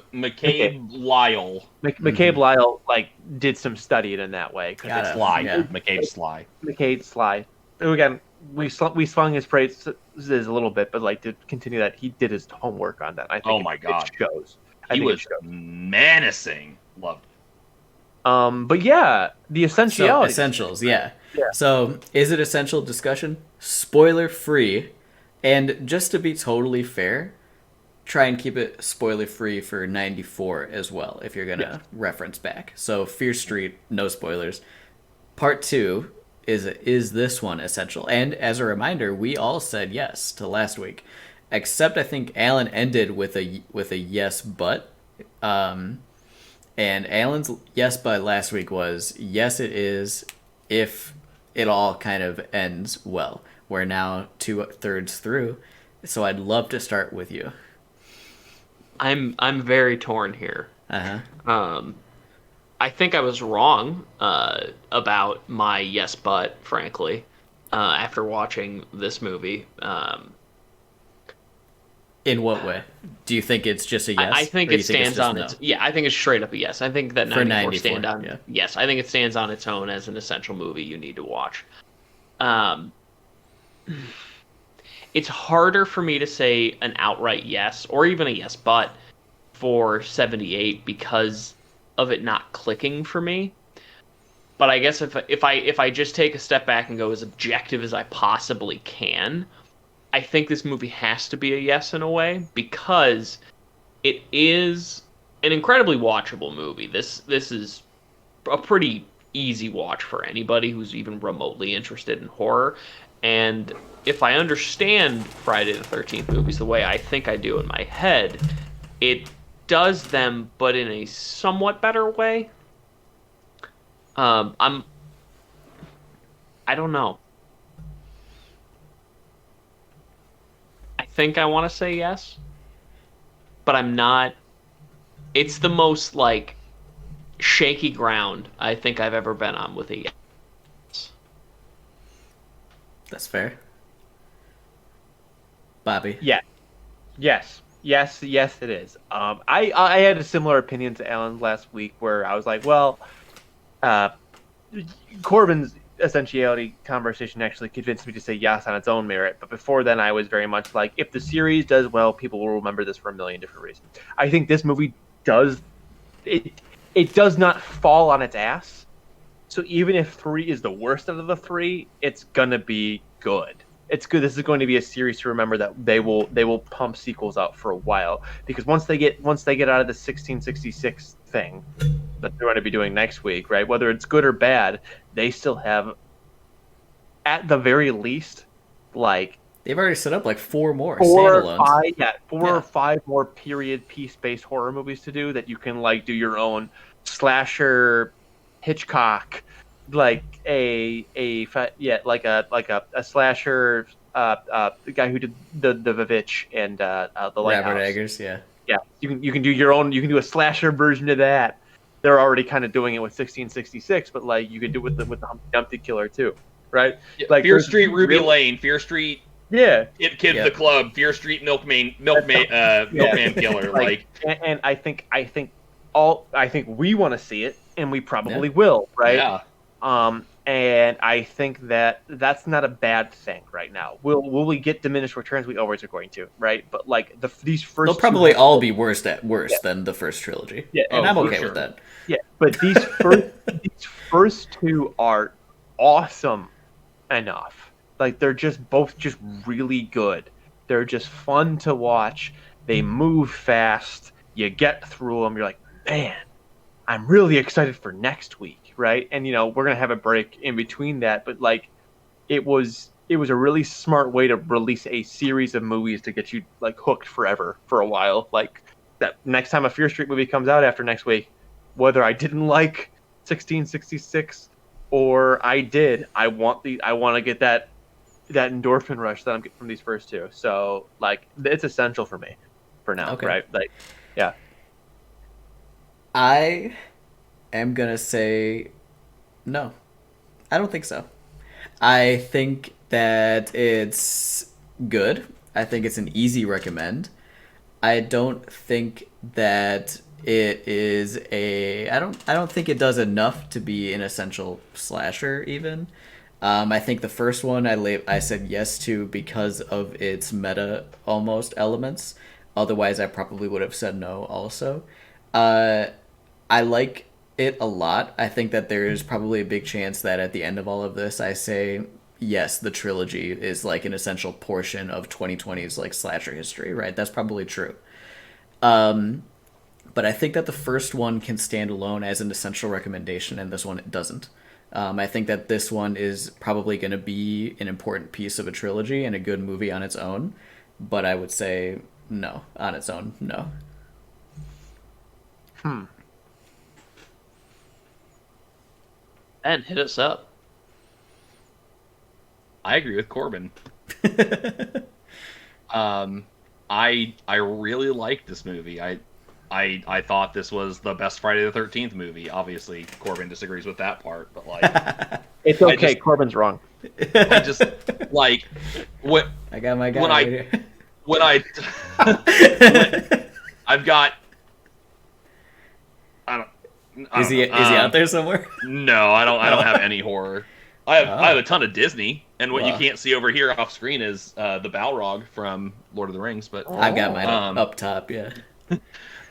Lyle. McCabe Lyle like did some studying in that way. Sly. Yeah. McCabe Sly. Again, we swung his praises a little bit, but like to continue that, he did his homework on that. I think oh my god, it shows. He was menacing. Loved it. But yeah, the essentiality. Essentials, yeah. So, is it essential discussion? Spoiler free, and just to be totally fair, try and keep it spoiler free for '94 as well if you're gonna reference back. So, Fear Street, no spoilers. Part 2 is this one essential? And as a reminder, we all said yes to last week, except I think Alan ended with a yes but. And Alan's yes but last week was yes it is if it all kind of ends well. We're now 2/3 through, so I'd love to start with you. I'm very torn here. Uh-huh. I think I was wrong about my yes but, frankly, after watching this movie. In what way? Do you think it's just a yes? I think it stands on its... Yeah, I think it's straight up a yes. I think that 94 stand on... Yeah. Yes, I think it stands on its own as an essential movie you need to watch. It's harder for me to say an outright yes, or even a yes but, for 78 because of it not clicking for me. But I guess if I just take a step back and go as objective as I possibly can, I think this movie has to be a yes in a way because it is an incredibly watchable movie. This is a pretty easy watch for anybody who's even remotely interested in horror. And if I understand Friday the 13th movies the way I think I do in my head, it does them, but in a somewhat better way. I don't know. think I want to say yes, but I'm not. It's the most like shaky ground I think I've ever been on with a yes. That's fair. Bobby. Yeah. Yes, it is. I had a similar opinion to Alan last week, where I was like, well, uh, Corbin's essentiality conversation actually convinced me to say yes on its own merit. But before then, I was very much like, if the series does well, people will remember this for a million different reasons. I think this movie does it. It does not fall on its ass. So even if 3 is the worst out of the 3, it's gonna be good. It's good. This is going to be a series to remember that they will pump sequels out for a while, because once they get out of the 1666 thing that they're going to be doing next week, right? Whether it's good or bad, they still have, at the very least, like They've already set up like 4 more four standalones. or 5 more period piece-based horror movies to do, that you can like do your own slasher Hitchcock, like a slasher, the guy who did the Vivitch and the Lighthouse. Robert Eggers, yeah. Yeah, you can do your own. You can do a slasher version of that. They're already kind of doing it with 1666, but like you could do it with the Humpty Dumpty Killer too, right? Yeah, Like Fear Street, Ruby Lane, Fear Street, Yeah, Kids the Club, Fear Street, Milkman Killer, like. And I think we want to see it, and we probably Yeah. will, right? Yeah. And I think that's not a bad thing right now. Will we get diminished returns? We always are going to, right? But like these first, They'll probably all be worse than the first trilogy. Yeah, and I'm for okay sure. with that. Yeah, but these first 2 are awesome enough. Like they're both just really good. They're just fun to watch. They move fast. You get through them. You're like, man, I'm really excited for next week, right? And we're gonna have a break in between that, but like, it was a really smart way to release a series of movies to get you like hooked forever for a while. Like that next time a Fear Street movie comes out after next week, whether I didn't like 1666 or I did, I want to get that endorphin rush that I'm getting from these first 2. So like, it's essential for me for now, Okay. right? Like, yeah. I am gonna say no. I don't think so. I think that it's good. I think it's an easy recommend. I don't think that it is I don't think it does enough to be an essential slasher even. I think the first one I said yes to because of its meta almost elements. Otherwise, I probably would have said no also. I like it a lot. I think that there is probably a big chance that at the end of all of this, I say yes, the trilogy is like an essential portion of 2020's like slasher history, right? That's probably true. But I think that the first one can stand alone as an essential recommendation, and this one it doesn't. I think that this one is probably going to be an important piece of a trilogy and a good movie on its own, but I would say no, on its own, no. Ben, hit us up. I agree with Corbin. I really liked this movie. I thought this was the best Friday the 13th movie. Obviously, Corbin disagrees with that part, but like, It's okay. Corbin's wrong. I just like what I got my guy when right I here. when I I've got. Is he out there somewhere? No, I don't have any horror. I have a ton of Disney, and what you Wow. can't see over here off screen is the Balrog from Lord of the Rings. But I've got mine up top, yeah.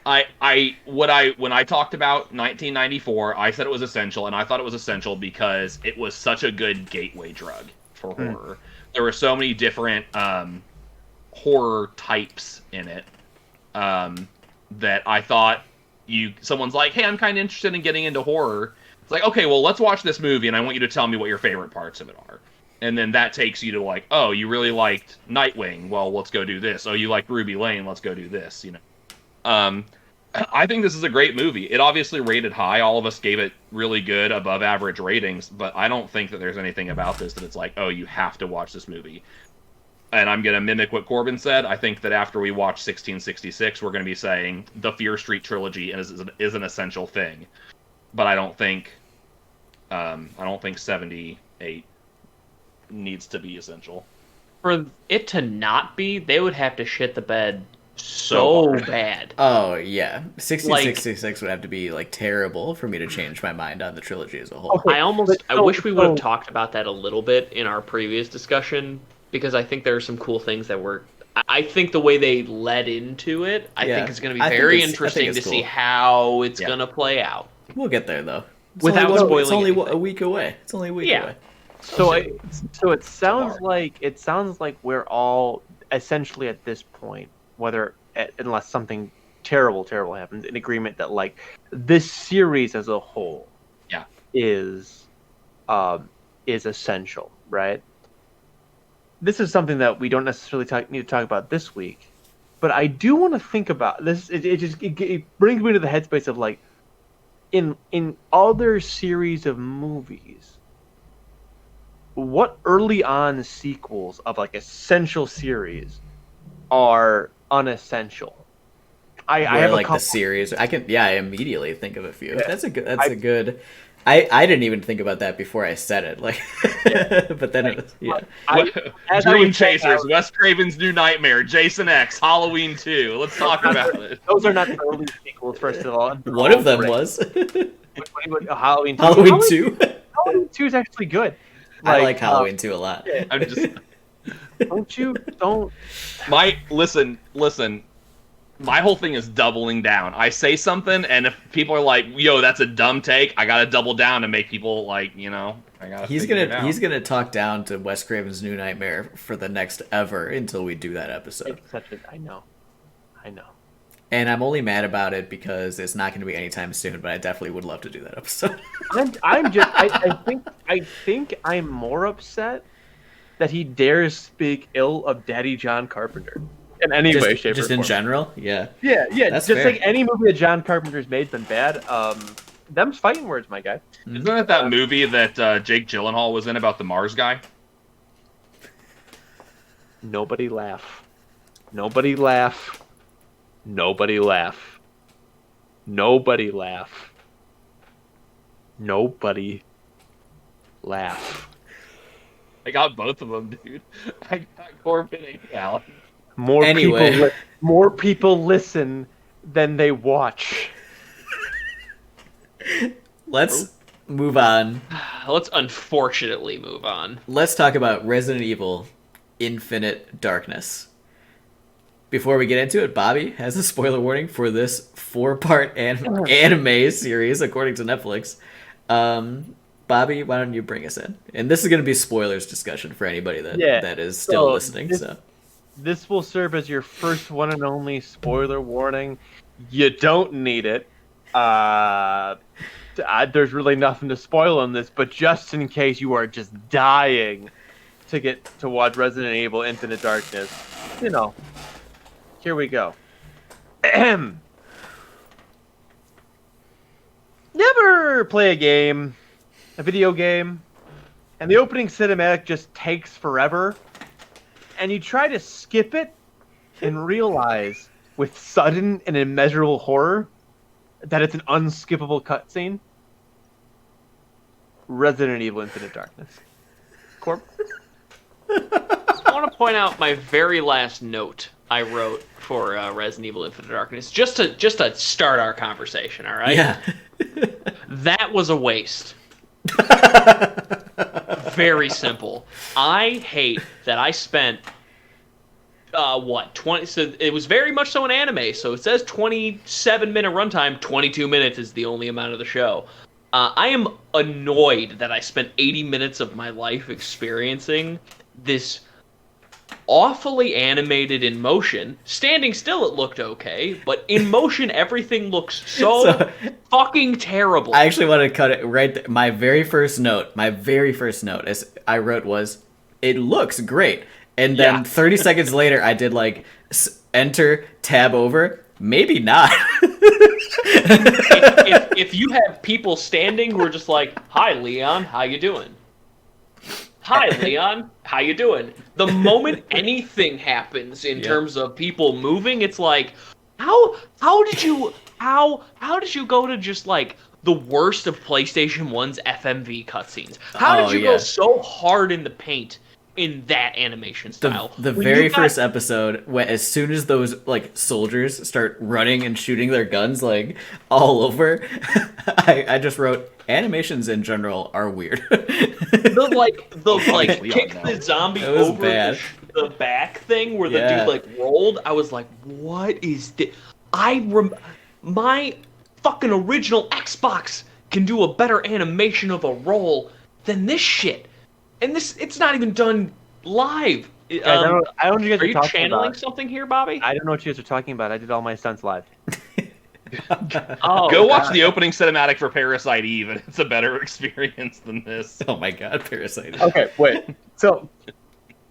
when I talked about 1994, I said it was essential, and I thought it was essential because it was such a good gateway drug for horror. There were so many different horror types in it that I thought someone's like, hey, I'm kind of interested in getting into horror. It's like, okay, well, let's watch this movie, and I want you to tell me what your favorite parts of it are. And then that takes you to like, oh, you really liked Nightwing. Well, let's go do this. Oh, you liked Ruby Lane. Let's go do this. I think this is a great movie. It obviously rated high. All of us gave it really good, above average ratings. But I don't think that there's anything about this that it's like, oh, you have to watch this movie. and I'm going to mimic what Corbin said, I think that after we watch 1666, we're going to be saying the Fear Street trilogy is an essential thing. But I don't think 78 needs to be essential. For it to not be, they would have to shit the bed so bad. Oh yeah, 1666 would have to be like terrible for me to change my mind on the trilogy as a whole. Okay. I wish we would have talked about that a little bit in our previous discussion, because I think there are some cool things that were. I think the way they led into it, I think it's going to be very interesting to see how it's going to play out. We'll get there though. Without spoiling, it's only a week away. It's only a week away. So it sounds like we're all essentially at this point, unless something terrible happens, in agreement that like this series as a whole, is essential, right? This is something that we don't necessarily need to talk about this week, but I do want to think about this. It brings me to the headspace of like, in other series of movies, what early on sequels of like essential series are unessential? I have like a couple. the series. I immediately think of a few. That's a good. I didn't even think about that before I said it. Like, but then it was, Dream Chasers, Wes Craven's New Nightmare, Jason X, Halloween 2. Let's talk about it. Those are not the early sequels, first of all. One of them was Halloween 2. Halloween 2. Halloween 2 is actually good. I like Halloween 2 a lot. I'm just don't. Listen. My whole thing is doubling down. I say something, and if people are like, "Yo, that's a dumb take," I gotta double down to make people like, I gotta. He's gonna talk down to Wes Craven's New Nightmare for the next ever until we do that episode. I know. And I'm only mad about it because it's not going to be anytime soon. But I definitely would love to do that episode. I think I'm more upset that he dares speak ill of Daddy John Carpenter. In any way, shape, or form. Just in general? Yeah. Yeah. That's just fair. like any movie that John Carpenter's made's been bad. Them's fighting words, my guy. Isn't that movie that Jake Gyllenhaal was in about the Mars guy? Nobody laugh. Nobody laugh. Nobody laugh. Nobody laugh. Nobody laugh. I got both of them, dude. I got Corbin and Alan. More people listen than they watch. Let's move on. Let's unfortunately move on. Let's talk about Resident Evil Infinite Darkness. Before we get into it, Bobby has a spoiler warning for this 4-part anime series, according to Netflix. Bobby, why don't you bring us in? And this is going to be spoilers discussion for anybody that is still listening. This will serve as your first one and only spoiler warning. You don't need it. There's really nothing to spoil in this, but just in case you are just dying to get to watch Resident Evil Infinite Darkness, here we go. Never play a video game, and the opening cinematic just takes forever, and you try to skip it and realize with sudden and immeasurable horror that it's an unskippable cutscene. Resident Evil Infinite Darkness. Corp? I want to point out my very last note I wrote for Resident Evil Infinite Darkness, just to start our conversation, all right? Yeah. That was a waste. Very simple. I hate that I spent 20, so it was very much so an anime, so it says 27-minute runtime, 22 minutes is the only amount of the show. I am annoyed that I spent 80 minutes of my life experiencing this awfully animated in motion. Standing still, it looked okay, but in motion, everything looks so fucking terrible. I actually want to cut it right there. My very first note as I wrote was, it looks great. And then 30 seconds later, I did like enter, tab over. Maybe not. if you have people standing who are just like, "Hi, Leon, how you doing? Hi, Leon. How you doing? The moment anything happens in terms of people moving, it's like, how did you go to just like the worst of PlayStation 1's FMV cutscenes? How did you go so hard in the paint in that animation style? The very first episode, when as soon as those like soldiers start running and shooting their guns like all over, I just wrote animations in general are weird. the kick the zombie over the back thing where the dude like rolled. I was like, what is this? My fucking original Xbox can do a better animation of a roll than this shit. And it's not even done live. I don't know what you guys are you talking channeling about. Something here, Bobby? I don't know what you guys are talking about. I did all my stunts live. Go watch the opening cinematic for Parasite Eve, and it's a better experience than this. Oh my god, Parasite Eve. Okay, wait. So,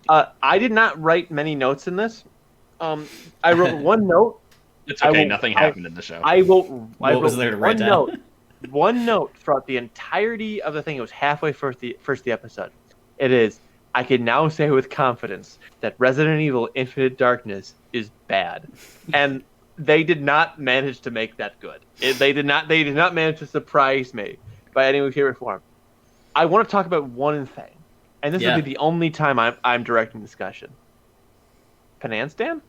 I did not write many notes in this. I wrote one note. It's okay, nothing happened in the show. I wrote was there to write down? One note throughout the entirety of the thing. It was halfway first the episode. It is, I can now say with confidence that Resident Evil Infinite Darkness is bad. And they did not manage to make that good. They did not manage to surprise me by any way, shape, or form. I want to talk about one thing. And this will be the only time I'm directing discussion. Panam Stan?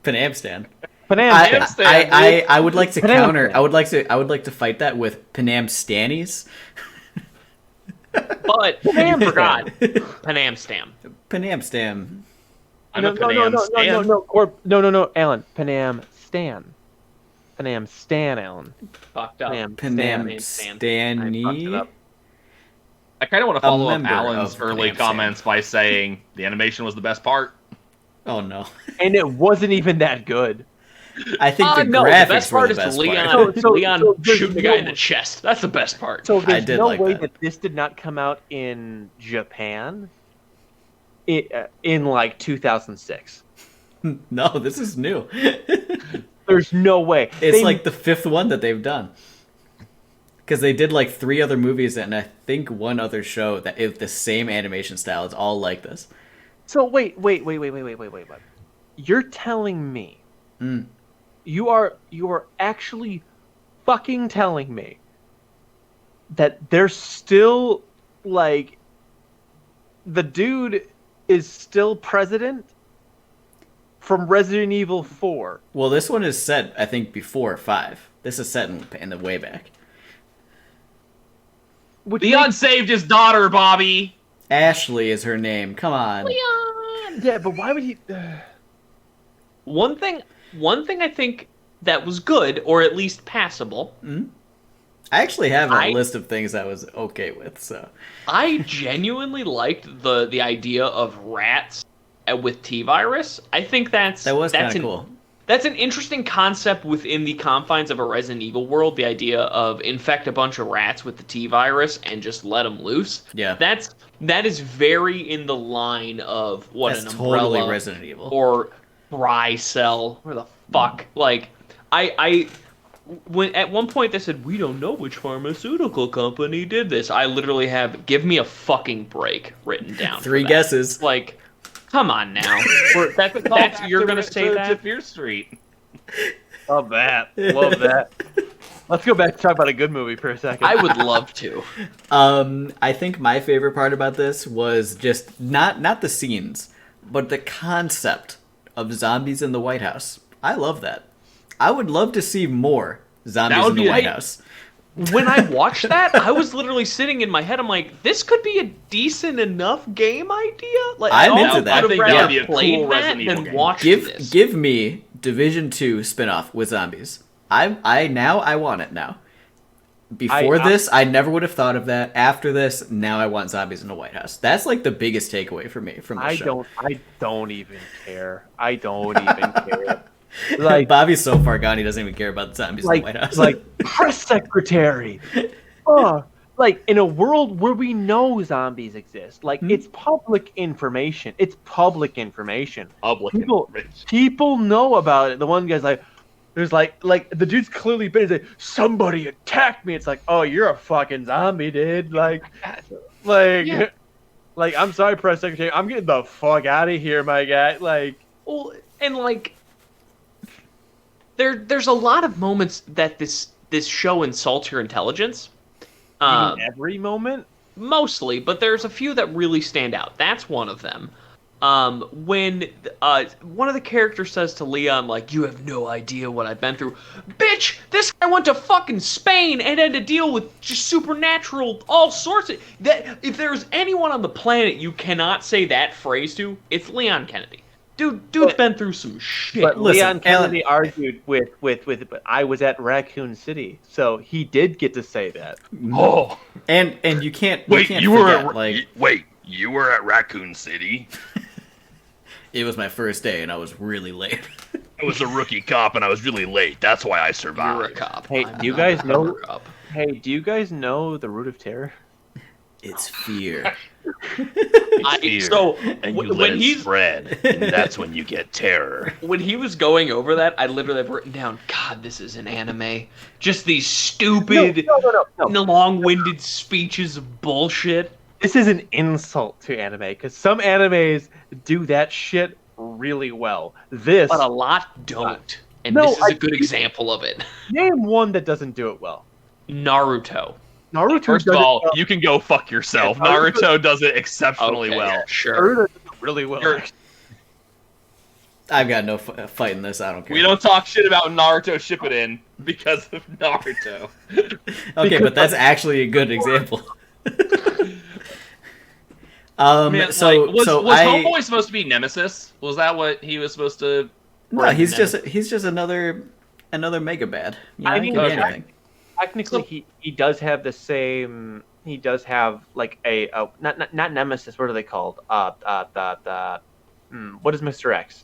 Panam Stan. Panam. I would like to counter. I would like to fight that with Panam Stannies. But Panam forgot. Panam Stam. Panam Stam. I'm a Panam Stan. No, Alan. Panam Stan. Panam Stan, Alan. Fucked up. Panam Stanny. I kind of want to follow up Alan's early comments by saying the animation was the best part. Oh no. And it wasn't even that good. I think the graphics were the best part. Leon shooting the guy in the chest. That's the best part. So there's no way that this did not come out in Japan in like 2006. No, this is new. There's no way. It's like the fifth one that they've done. Because they did like 3 other movies and I think one other show that is the same animation style. It's all like this. So wait. You're telling me you are actually fucking telling me that there's still like the dude is still president from Resident Evil 4. Well, this one is set, I think, before 5. This is set in the way back. Leon saved his daughter, Bobby. Ashley is her name. Come on. Leon. Yeah, but why would he? One thing I think that was good, or at least passable. Mm-hmm. I actually have a list of things I was okay with. So I genuinely liked the idea of rats with T-virus. I think that was kind of cool. That's an interesting concept within the confines of a Resident Evil world. The idea of infect a bunch of rats with the T-virus and just let them loose. Yeah, that is very in the line of what an Umbrella totally Resident Evil or Rye Cell. Where the fuck? Like when at one point they said we don't know which pharmaceutical company did this. I literally have give me a fucking break written down. 3 guesses. Like. Come on now. That's you're gonna say that? To Fear Street. Love that. Love that. Let's go back to talk about a good movie for a second. I would love to. I think my favorite part about this was just not the scenes, but the concept of zombies in the White House. I love that. I would love to see more zombies in the White House. When I watched that, I was literally sitting in my head. I'm like, this could be a decent enough game idea. Like, I'm into that. I think that would be a cool Resident Evil game. Watch this. Give me Division 2 spinoff with zombies. I want it now. Before this, I never would have thought of that. After this, now I want zombies in the White House. That's like the biggest takeaway for me from this show. I don't even care. I don't even care. Like Bobby's so far gone, he doesn't even care about the zombies in the White House. Like press secretary. Like in a world where we know zombies exist, like it's public information. It's public information. People know about it. The one guy's like, there's like the dude's clearly been like, somebody attacked me. It's like, oh, you're a fucking zombie, dude. Like Like, I'm sorry, press secretary. I'm getting the fuck out of here, my guy. Like, Well, and like there's a lot of moments that this show insults your intelligence. you mean every moment? Mostly, but there's a few that really stand out. That's one of them. When one of the characters says to Leon, like, "You have no idea what I've been through." Bitch, this guy went to fucking Spain and had to deal with just supernatural, all sorts of that. If there's anyone on the planet you cannot say that phrase to, it's Leon Kennedy. Dude's been through some shit. But Listen, Leon Kennedy argued with but I was at Raccoon City, so he did get to say that. Oh, And you can't Wait, can't you were forget, at like you were at Raccoon City. it was my first day and I was really late. I was a rookie cop and I was really late. That's why I You're a survived. cop. Hey, I'm do you not guys a know? cop. Hey, do you guys know the root of terror? It's fear. Fear, So and you let when it he's spread, and that's when you get terror. when he was going over that, I literally have written down, God, this is an anime. Just these stupid, No. long-winded speeches of bullshit. This is an insult to anime because some animes do that shit really well. This But a lot don't. And No, this is I- a good example of it. name one that doesn't do it well. Naruto. Naruto first does of it all, well. you can go fuck yourself. Yeah, Naruto- Naruto does it exceptionally Okay, well. sure. Naruto does it really well. You're- I've got no fight in this. I don't care. We don't talk shit about Naruto Shippuden because of Naruto. Okay, but that's actually a good example. Man, so like, was I Homeboy supposed to be Nemesis? Was that what he was supposed to? no, Right, he's Nemesis. just another mega bad. You know, I he mean, can be okay. anything. Technically, he does have the same. He does have like a not Nemesis. What are they called? What is Mr. X?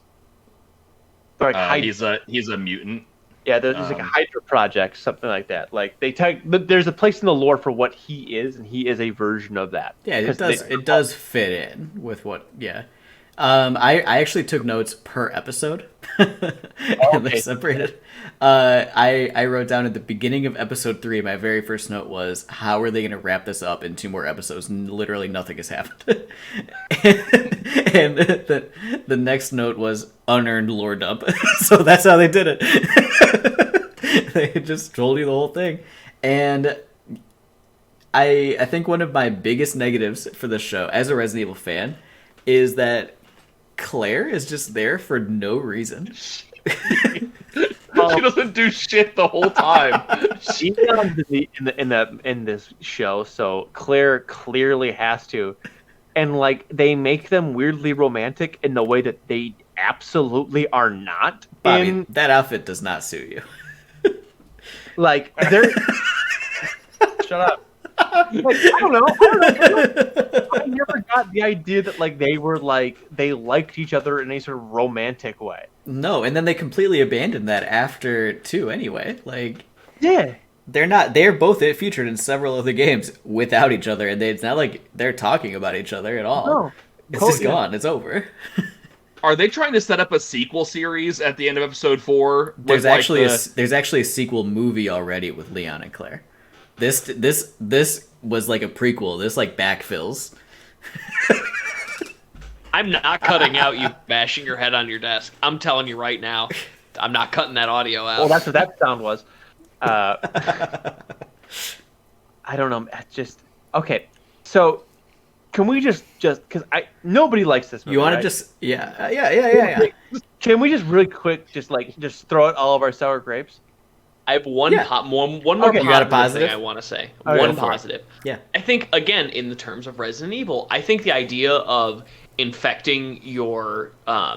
They're like He's a mutant. yeah, there's like a Hydra project, something like that. Like but there's a place in the lore for what he is, and he is a version of that. Yeah, it 'Cause does. they- It does fit in with what. Yeah. I actually took notes per episode, and they're Okay. separated. I wrote down at the beginning of episode 3. My very first note was, "How are they going to wrap this up in 2 more episodes?" And literally nothing has happened. and the next note was unearned lore dump. So that's how they did it. They just told you the whole thing, and I think one of my biggest negatives for this show as a Resident Evil fan is that Claire is just there for no reason. She doesn't do shit the whole time. She's in this show, so Claire clearly has to, and like they make them weirdly romantic in the way that they absolutely are not. Bobby, in that outfit does not suit you. like they're shut up. Like, I don't know. I never got the idea that like they were like they liked each other in a sort of romantic way. No, and then they completely abandoned that after 2 anyway. Like Yeah. they're both featured in several of the games without each other, and it's not like they're talking about each other at all. No. It's just gone. It's over. Are they trying to set up a sequel series at the end of episode 4? There's with, like, actually there's actually a sequel movie already with Leon and Claire. This was like a prequel. This like backfills. I'm not cutting out you bashing your head on your desk. I'm telling you right now. I'm not cutting that audio out. Well, that's what that sound was. I don't know. It's just okay. So, can we just because nobody likes this movie. You want to right? just yeah. Can we just really quick just throw out all of our sour grapes? I have one Yeah. one more Okay. You got a positive positive? thing I want to say. Okay, One go for it. positive. Yeah. I think again in the terms of Resident Evil, I think the idea of infecting your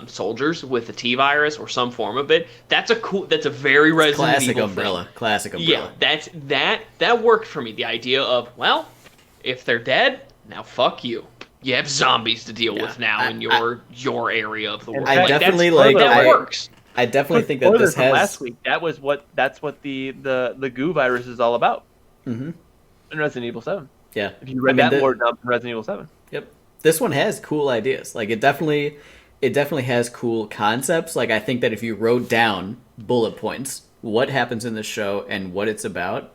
soldiers with the T virus or some form of it, that's a very Resident Classic Evil umbrella. thing. Classic umbrella. Yeah, that worked for me. The idea of, well, if they're dead, now fuck you. You have zombies to deal Yeah. with now in your area of the world. I Like, definitely that's, like- that I- works. I definitely think that Spoilers this from has. last week. That's what the goo virus is all about Mhm. in Resident Evil 7. Yeah. If you read I mean, that lore dump in Resident Evil 7. Yep. This one has cool ideas. Like it definitely has cool concepts. Like I think that if you wrote down bullet points, what happens in the show and what it's about,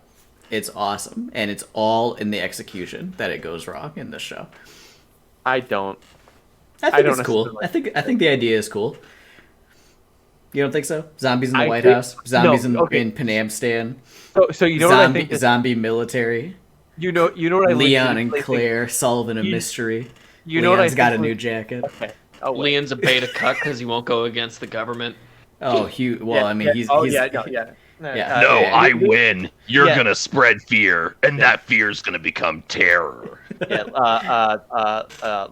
it's awesome. And it's all in the execution that it goes wrong in this show. I don't. I think I don't it's cool. necessarily- I think the idea is cool. You don't think so? Zombies in the I White think- House, zombies no, okay. in Panamstan, So you know what I think? zombie military. You know what I Leon and legitimately Claire solving a You- mystery. You know what I Leon's think? got a new jacket. Okay. Oh, wait. Leon's a beta cuck because he won't go against the government. Oh, Hugh. Well, Yeah, I mean, yeah. he's. Oh, he's yeah, no, yeah. Yeah. No, yeah, I you- win. You're yeah. gonna spread fear, and that fear's gonna become terror. Yeah,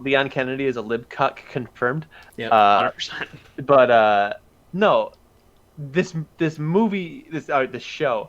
Leon Kennedy is a lib cuck confirmed. Yep. 100%. But no, this movie, this show,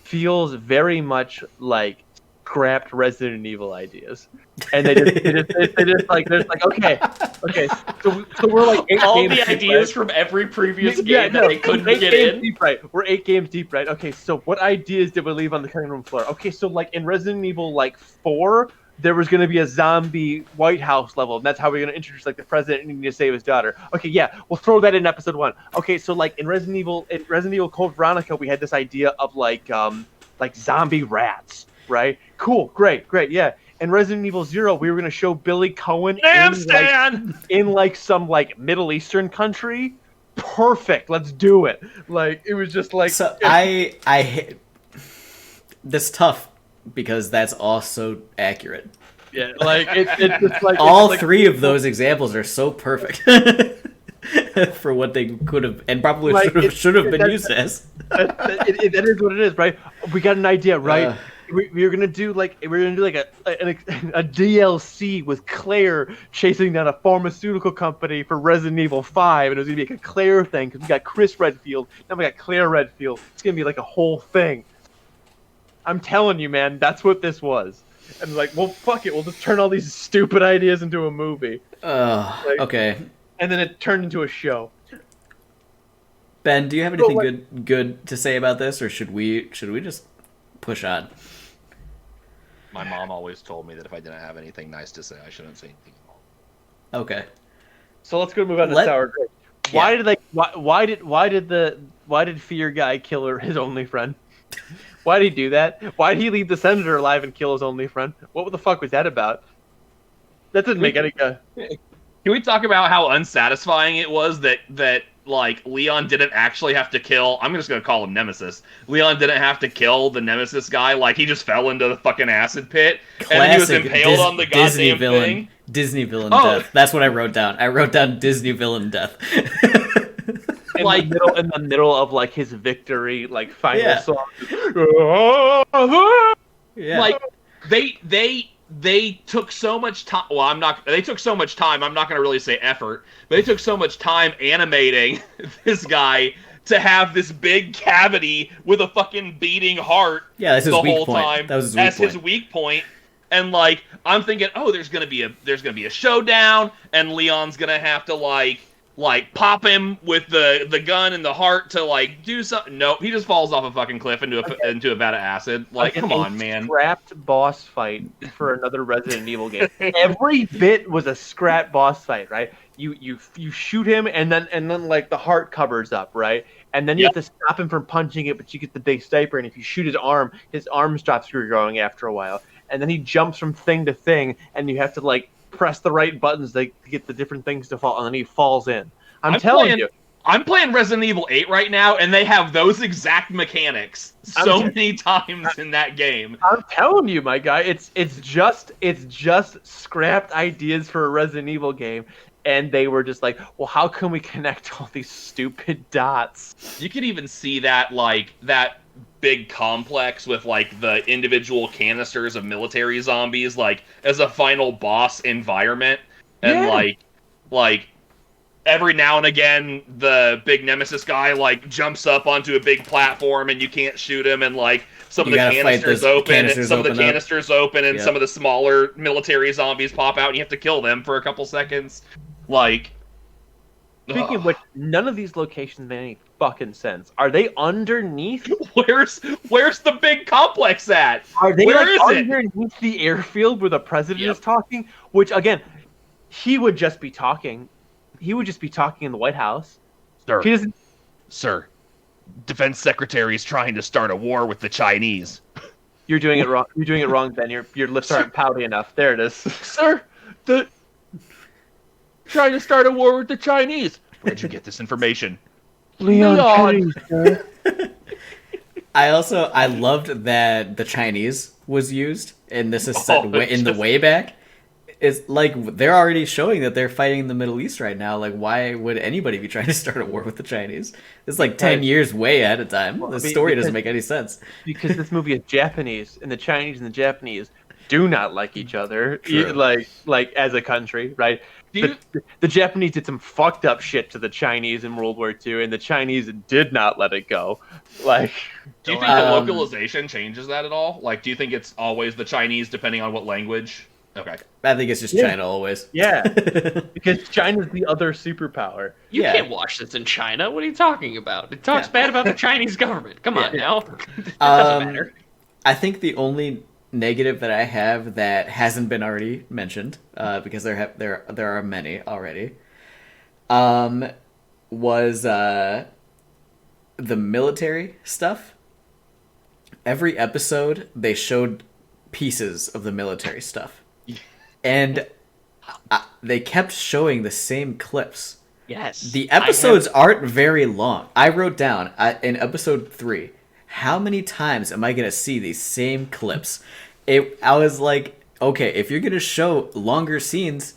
feels very much like scrapped Resident Evil ideas, and they just like they're just like okay, so we're like 8 All games the deep, ideas right? from every previous game Yeah, that no, they couldn't 8 get games in. deep, right? We're 8 games deep, right? Okay, so what ideas did we leave on the cutting room floor? Okay, so like in Resident Evil like 4, there was going to be a zombie White House level, and that's how we're going to introduce like the president needing to save his daughter. Okay, yeah, we'll throw that in episode 1. Okay, so like in Resident Evil Code Veronica, we had this idea of like zombie rats, right? Cool, great, yeah. In Resident Evil 0, we were going to show Billy Cohen in like some like Middle Eastern country. Perfect, let's do it. Like it was just like So I that's tough because that's also accurate. yeah, like it's just like All it's like, 3 of those examples are so perfect for what they could have and probably Like, should have been that's- used as. that is what it is, right? We got an idea, right? We're gonna do like a DLC with Claire chasing down a pharmaceutical company for Resident Evil 5, and it was gonna be like a Claire thing because we got Chris Redfield, now we got Claire Redfield. It's gonna be like a whole thing. I'm telling you, man, that's what this was. And like, well, fuck it, we'll just turn all these stupid ideas into a movie, Like- Okay. and then it turned into a show. Ben, do you have anything good to say about this, or should we just push on? My mom always told me that if I didn't have anything nice to say, I shouldn't say anything at all. Okay. So let's go move on to Sour Grape. Why did Fear Guy kill his only friend? Why did he do that? Why did he leave the senator alive and kill his only friend? What the fuck was that about? That didn't make any Can we talk about how unsatisfying it was that like Leon didn't actually have to kill? I'm just gonna call him Nemesis. Leon didn't have to kill the Nemesis guy. Like he just fell into the fucking acid pit, and then he was impaled on the Disney goddamn villain. thing. Disney villain Oh. death. That's what I wrote down. I wrote down Disney villain death. in Like- the middle of like his victory, like final Yeah. song. Yeah. Like they took so much time. Well, they took so much time. I'm not gonna really say effort, but they took so much time animating this guy to have this big cavity with a fucking beating heart. Yeah, that's his the weak whole point. time That was his weak as his point. weak point. And like I'm thinking, oh, there's gonna be a showdown, and Leon's gonna have to like pop him with the gun and the heart to like do something. Nope, he just falls off a fucking cliff into a vat of acid. Like, come on, man. Scrapped boss fight for another Resident Evil game. Every bit was a scrap boss fight, right? You shoot him and then like the heart covers up, right? And then you Yep. have to stop him from punching it, but you get the big sniper, and if you shoot his arm stops regrowing after a while. And then he jumps from thing to thing, and you have to like press the right buttons to get the different things to fall, and then he falls in. I'm telling you. I'm playing Resident Evil 8 right now, and they have those exact mechanics so many times in that game. I'm telling you, my guy, it's just scrapped ideas for a Resident Evil game, and they were just like, well, how can we connect all these stupid dots? You could even see that that big complex with like the individual canisters of military zombies like as a final boss environment, and Yeah. like every now and again the big Nemesis guy like jumps up onto a big platform and you can't shoot him, and like some You of the gotta fight canisters those open and canisters some of the open up. canisters open and Yep. some of the smaller military zombies pop out and you have to kill them for a couple seconds. Like, Speaking of which, none of these locations make any fucking sense. Are they underneath? where's the big complex at? Are they Where like is it? underneath the airfield where the president Yep. is talking? Which again, he would just be talking. He would just be talking in the White House. Sir, He doesn't. sir, Defense Secretary is trying to start a war with the Chinese. You're doing it wrong. You're doing it wrong, Ben. Your lips aren't pouty enough. There it is. Sir, trying to start a war with the Chinese. Where'd you get this information? Leon Leon. Kennedy, sir. I loved that the Chinese was used, and this is set in the way back. It's like they're already showing that they're fighting in the Middle East right now. Like, why would anybody be trying to start a war with the Chinese? It's like 10 years way ahead of time. The story doesn't make any sense. Because this movie is Japanese, and the Chinese and the Japanese do not like each other, True. like as a country, right? The Japanese did some fucked up shit to the Chinese in World War II, and the Chinese did not let it go. Like, Do you think the localization changes that at all? Like, do you think it's always the Chinese depending on what language? Okay. I think it's just China always. yeah, because China's the other superpower. You can't watch this in China. What are you talking about? It talks bad about the Chinese government. Come on now. It doesn't matter. I think the only negative that I have that hasn't been already mentioned, because there are many already, was the military stuff. Every episode they showed pieces of the military stuff, and they kept showing the same clips. Yes. The episodes aren't very long. I wrote down in episode 3, how many times am I going to see these same clips? I was like, okay, if you're going to show longer scenes,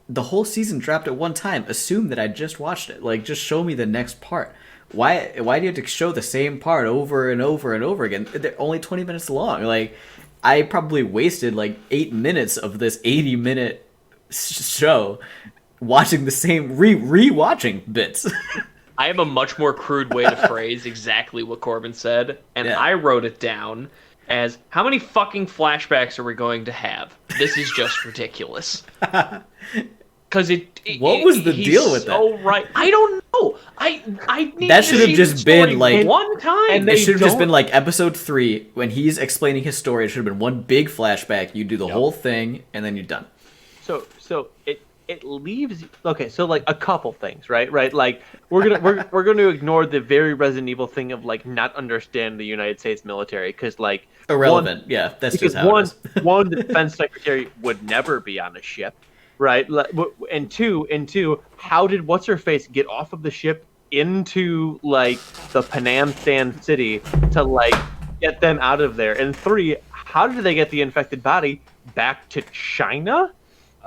the whole season dropped at one time. Assume that I just watched it. Like, just show me the next part. Why do you have to show the same part over and over and over again? They're only 20 minutes long. Like, I probably wasted like 8 minutes of this 80-minute show watching the same re-watching bits. I have a much more crude way to phrase exactly what Corbin said, and I wrote it down as, how many fucking flashbacks are we going to have? This is just ridiculous. Because what was the deal with that? Oh, right. I don't know. I need that should have just been like one time. And it should have just been like episode 3 when he's explaining his story. It should have been one big flashback. You do the whole thing, and then you're done. So it leaves. Okay, so like a couple things, right? Like we're gonna ignore the very Resident Evil thing of like not understand the United States military because like irrelevant. That's just how it is. One, the defense secretary would never be on a ship. Right, and two, how did what's her face get off of the ship into like the Panam Stand city to like get them out of there? And 3, how did they get the infected body back to China?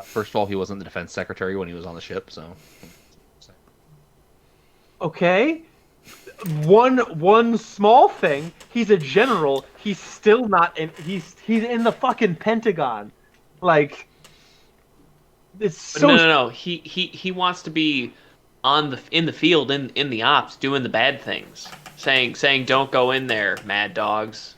First of all, he wasn't the defense secretary when he was on the ship, so. Okay, one small thing. He's a general. He's still not in. He's in the fucking Pentagon, like. It's so no. He wants to be in the field in the ops doing the bad things, saying don't go in there, mad dogs.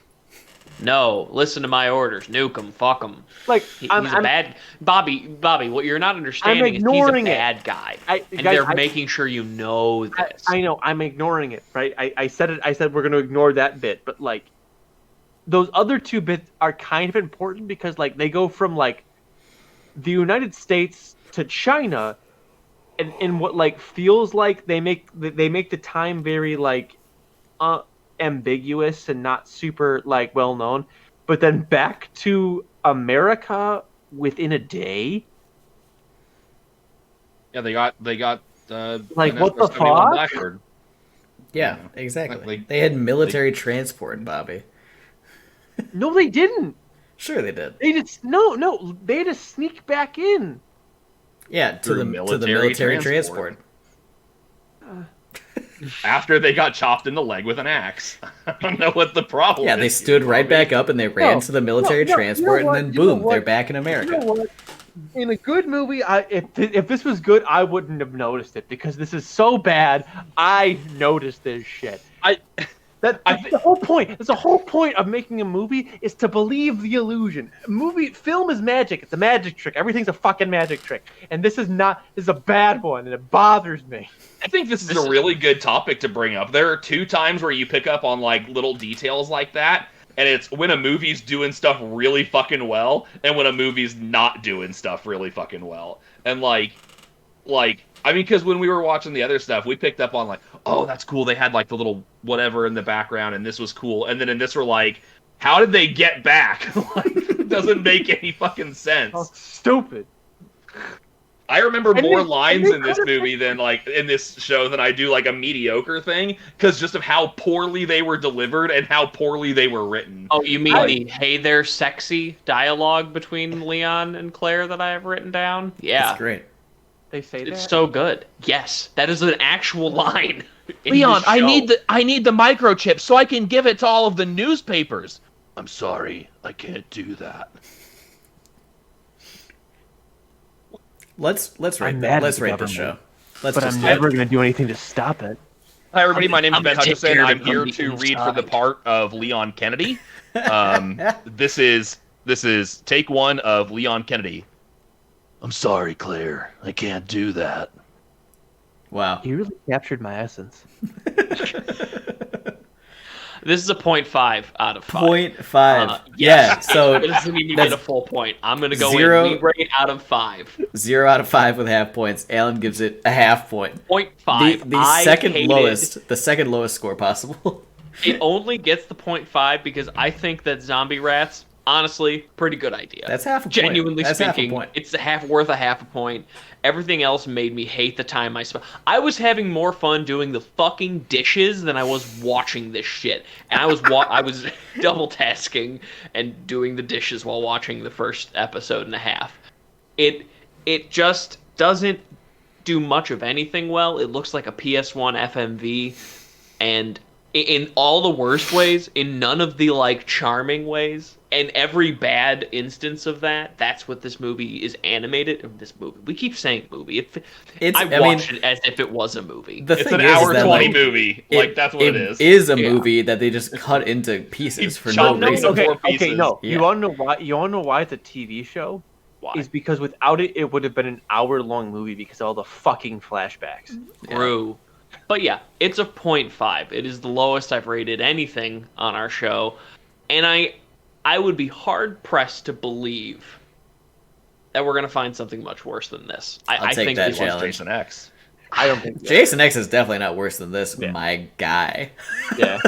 No, listen to my orders. Nuke him, fuck him. Like he's a bad Bobby. What you're not understanding is he's a bad guy, and they're making sure you know this. I know. I'm ignoring it, right? I said it. I said we're going to ignore that bit, but like those other 2 bits are kind of important because like they go from like the United States to China, and what like feels like they make the time very like ambiguous and not super like well known, but then back to America within a day. Yeah, they got like what the fuck? Yeah, exactly. They had military transport, Bobby. No, they didn't. Sure, they did. They just no. They had to sneak back in. Yeah, to the military transport. After they got chopped in the leg with an axe. I don't know what the problem is. Yeah, they stood right back up and they ran to the military transport, and then boom, they're back in America. You know what? In a good movie, if this was good, I wouldn't have noticed it because this is so bad. I noticed this shit. That's the whole point. That's the whole point of making a movie is to believe the illusion. Film is magic. It's a magic trick. Everything's a fucking magic trick. And this is not. This is a bad one, and it bothers me. I think this is a really good topic to bring up. There are 2 times where you pick up on like little details like that, and it's when a movie's doing stuff really fucking well, and when a movie's not doing stuff really fucking well. And like. I mean, because when we were watching the other stuff, we picked up on like, oh, that's cool. They had like the little whatever in the background, and this was cool. And then in this, we're like, how did they get back? Like, it doesn't make any fucking sense. Oh, stupid. I remember And more they- lines and they in this could've- movie than like in this show than I do like a mediocre thing, because just of how poorly they were delivered and how poorly they were written. Oh, you mean Like, the "Hey there, sexy" dialogue between Leon and Claire that I have written down? Yeah, That's great. They say it's that. so good. Yes, that is an actual line. in Leon, the show. I need the microchip so I can give it to all of the newspapers. I'm sorry, I can't do that. Let's rate I'm that. mad at Let's the rate the show. government. Let's But just I'm do it. never gonna do anything to stop it. Hi everybody, my name is I'm Ben gonna take Hutchison. care of I'm it here from the to read for the inside. part of Leon Kennedy. This is take one of Leon Kennedy. I'm sorry, Claire. I can't do that. Wow. You really captured my essence. This is a 0.5 out of 5. 0.5. Yes. Yeah. So It doesn't even that's get a full point. I'm gonna go zero- in. We rate out of 5. 0 out of 5 with half points. Alan gives it a half point. 0.5. The I second hated- lowest. The second lowest score possible. It only gets the 0.5 because I think that zombie rats, honestly, pretty good idea. That's half a point. Genuinely That's half a speaking, point. it's worth a half a point. Everything else made me hate the time I spent. I was having more fun doing the fucking dishes than I was watching this shit. And I was I was double tasking and doing the dishes while watching the first episode and a half. It just doesn't do much of anything well. It looks like a PS1 FMV, and in all the worst ways, in none of the like charming ways, and every bad instance of that, that's what this movie is animated. This movie, we keep saying movie. I watched it as if it was a movie. The It's thing an is hour that, 20 like, movie. Like that's what it is. It is a Yeah. movie that they just cut into pieces for no chopped up reason. into Okay, four okay, pieces. no. Yeah. You wanna know why? You wanna know why it's a TV show? Why? Is because without it, it would have been an hour-long movie because of all the fucking flashbacks. True. But yeah, it's a 0.5. It is the lowest I've rated anything on our show, and I would be hard pressed to believe that we're gonna find something much worse than this. I'll I take think that this- challenge. Jason X. I don't think. Jason X is definitely not worse than this, Yeah. my guy. Yeah.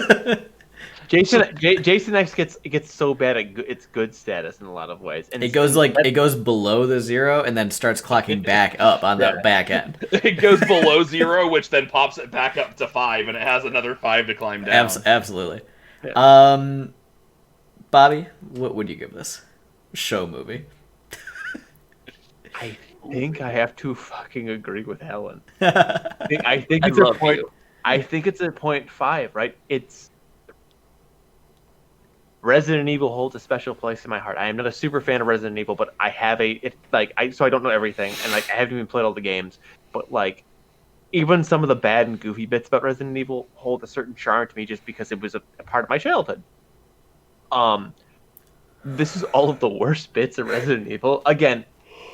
Jason X gets so bad at it's good status in a lot of ways, and It goes below the 0 and then starts clocking back up on the Yeah. back end. It goes below 0, which then pops it back up to 5, and it has another 5 to climb down. Absolutely. Yeah. Bobby, what would you give this show movie? I think I have to fucking agree with Helen. That's I think I it's a love point. you. I think it's a 0.5, right? It's Resident Evil holds a special place in my heart. I am not a super fan of Resident Evil, but I have so I don't know everything, and like I haven't even played all the games, but like even some of the bad and goofy bits about Resident Evil hold a certain charm to me just because it was a part of my childhood. This is all of the worst bits of Resident Evil. Again,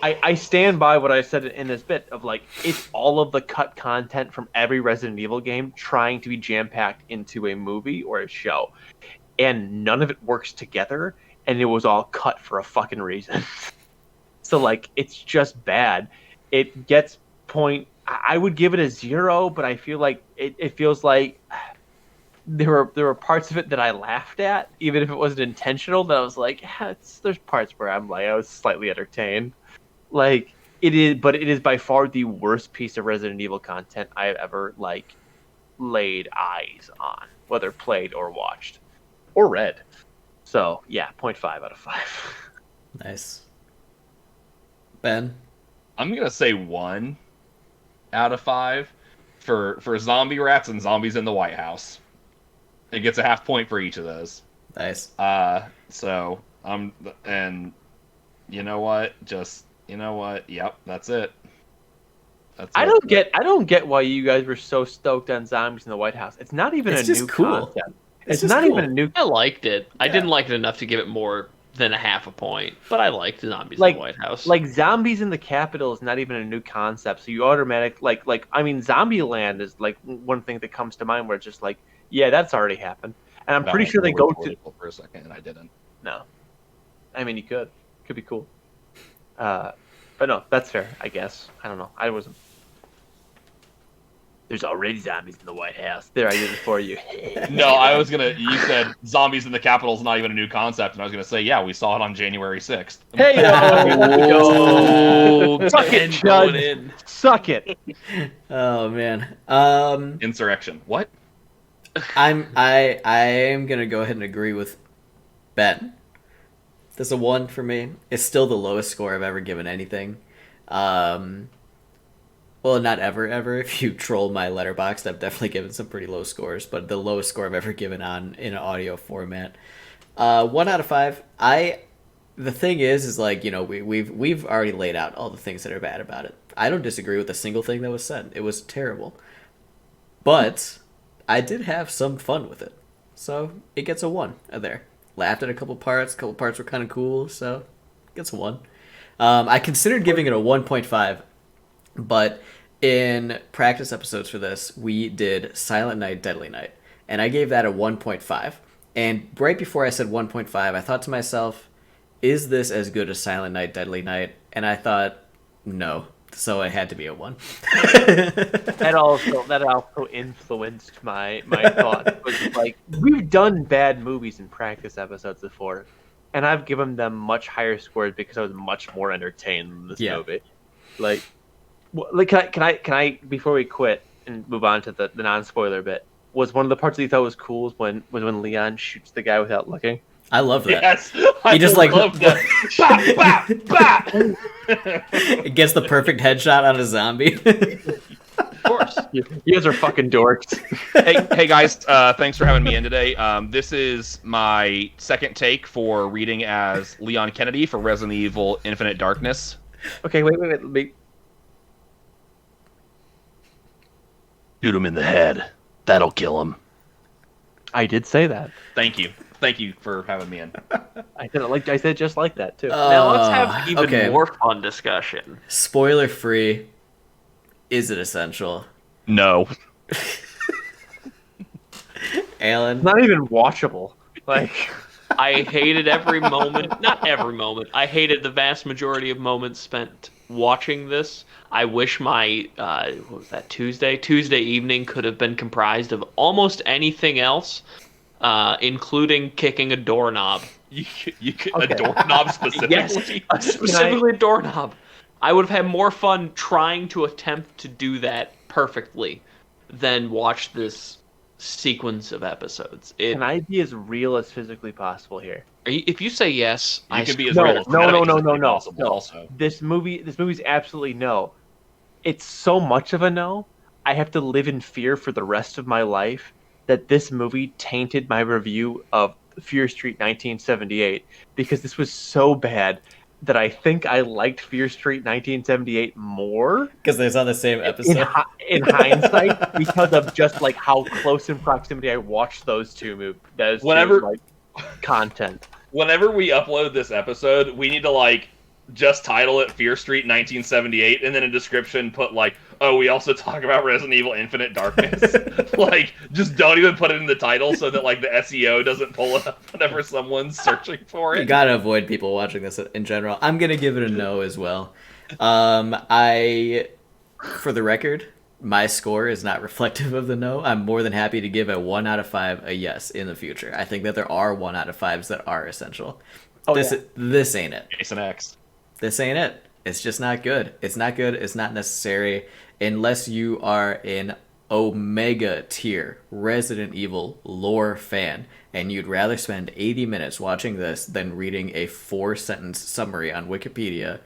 I stand by what I said in this bit of like it's all of the cut content from every Resident Evil game trying to be jam-packed into a movie or a show. And none of it works together, and it was all cut for a fucking reason. So like it's just bad. It gets I would give it a 0, but I feel like it feels like there were parts of it that I laughed at, even if it wasn't intentional. That I was like, yeah, there's parts where I'm like I was slightly entertained. Like it is by far the worst piece of Resident Evil content I have ever like laid eyes on, whether played or watched or read. So yeah, 0.5 out of 5. nice. Ben, I'm gonna say 1 out of 5 for zombie rats and zombies in the White House. It gets a half point for each of those. nice. So and you know what? Yep, that's it. That's I it. don't get why you guys were so stoked on zombies in the White House. It's not even It's a just new cool. concept. It's It's just not cool. even a new. I liked it. I Yeah. didn't like it enough to give it more than a half a point, but I liked Zombies Like- in the White House. Like zombies in the Capitol is not even a new concept. So you automatic like I mean Zombieland is like one thing that comes to mind where it's just like yeah that's already happened. And I'm No, pretty sure they we're go to political for a second, and I didn't. no. I mean you could be cool. But no, that's fair. I guess I don't know. I wasn't. There's already zombies in the White House. There, I did it for you. No, you said zombies in the Capitol is not even a new concept, and I was gonna say, yeah, we saw it on January 6th. Hey yo! Suck it, and going Chud. in. Suck it. Oh man. Insurrection. What? I am gonna go ahead and agree with Ben. There's a 1 for me. It's still the lowest score I've ever given anything. Well, not ever. If you troll my letterbox, I've definitely given some pretty low scores, but the lowest score I've ever given on in an audio format. 1 out of 5. The thing is like, you know, we've already laid out all the things that are bad about it. I don't disagree with a single thing that was said. It was terrible, but I did have some fun with it, so it gets a 1 there. Laughed at a couple parts. A couple parts were kind of cool, so it gets a 1. I considered giving it a 1.5, but in practice episodes for this, we did Silent Night, Deadly Night, and I gave that a 1.5. And right before I said 1.5, I thought to myself, is this as good as Silent Night, Deadly Night? And I thought, no. So it had to be a 1. That also influenced my thoughts. It was like, we've done bad movies in practice episodes before, and I've given them much higher scores because I was much more entertained than this movie. Like can I before we quit and move on to the non-spoiler bit, was one of the parts that you thought was cool was when Leon shoots the guy without looking? I love that. Yes, He just like love that. Bah, bah, bah. it gets the perfect headshot on a zombie. Of course. You guys are fucking dorks. Hey guys, thanks for having me in today. This is my second take for reading as Leon Kennedy for Resident Evil Infinite Darkness. Okay, wait. Shoot him in the head. That'll kill him. I did say that. Thank you for having me in. I said it just like that too. Now let's have even okay. more fun discussion. Spoiler free. Is it essential? No. Alan? It's not even watchable. Like, I hated every moment. Not every moment. I hated the vast majority of moments spent watching this. I wish my what was that, Tuesday evening could have been comprised of almost anything else, including kicking a doorknob. You could a doorknob specifically? Yes, specifically a doorknob. I would have had more fun trying to attempt to do that perfectly than watch this sequence of episodes. can I be as real as physically possible here? If you say yes, You can be as No, real as no, physically possible no. also. This movie's absolutely no. It's so much of a no. I have to live in fear for the rest of my life that this movie tainted my review of Fear Street 1978 because this was so bad that I think I liked Fear Street 1978 more Because they saw the same episode. in hindsight because of just like how close in proximity I watched those two content. Whenever we upload this episode, we need to like just title it Fear Street 1978 and then a description put like, oh, we also talk about Resident Evil Infinite Darkness. Like, just don't even put it in the title so that like the SEO doesn't pull it up whenever someone's searching for You it. gotta avoid people watching this in general. I'm gonna give it a no as well. For the record, my score is not reflective of the no. I'm more than happy to give a 1 out of 5 a yes in the future. I think that there are 1 out of 5s that are essential. This ain't it. Jason X. This ain't it. It's just not good. It's not good. It's not necessary unless you are an Omega tier Resident Evil lore fan and you'd rather spend 80 minutes watching this than reading a 4-sentence summary on Wikipedia.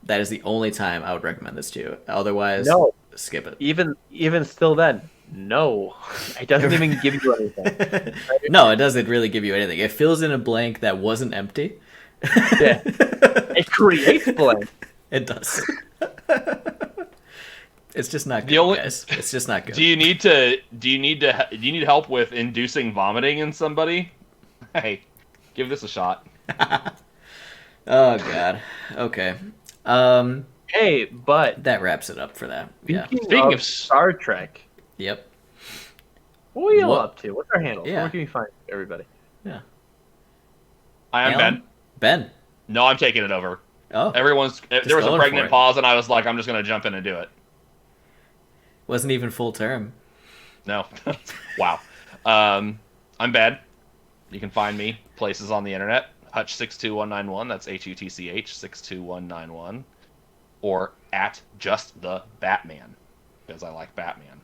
That is the only time I would recommend this to you. Otherwise, No. skip it. Even still then, no. It doesn't even give you anything. No, it doesn't really give you anything. It fills in a blank that wasn't empty. Yeah. It creates blank. It does. It's just not good, The only- guys. It's just not good. Do you need help with inducing vomiting in somebody? Hey, give this a shot. Oh god. Okay. Hey, but That wraps it up for that. Yeah. Speaking of Star Trek, Yep. what are you all What? up to? What's our handle? Yeah. Where can we find everybody? Yeah. I am Alan? Ben. Ben. No, I'm taking it over. Oh. There was a going for pregnant it. pause, and I was like, I'm just going to jump in and do it. Wasn't even full term. No. Wow. I'm bad. You can find me places on the internet. Hutch62191. That's HUTCH 62191. Or at just the Batman, because I like Batman.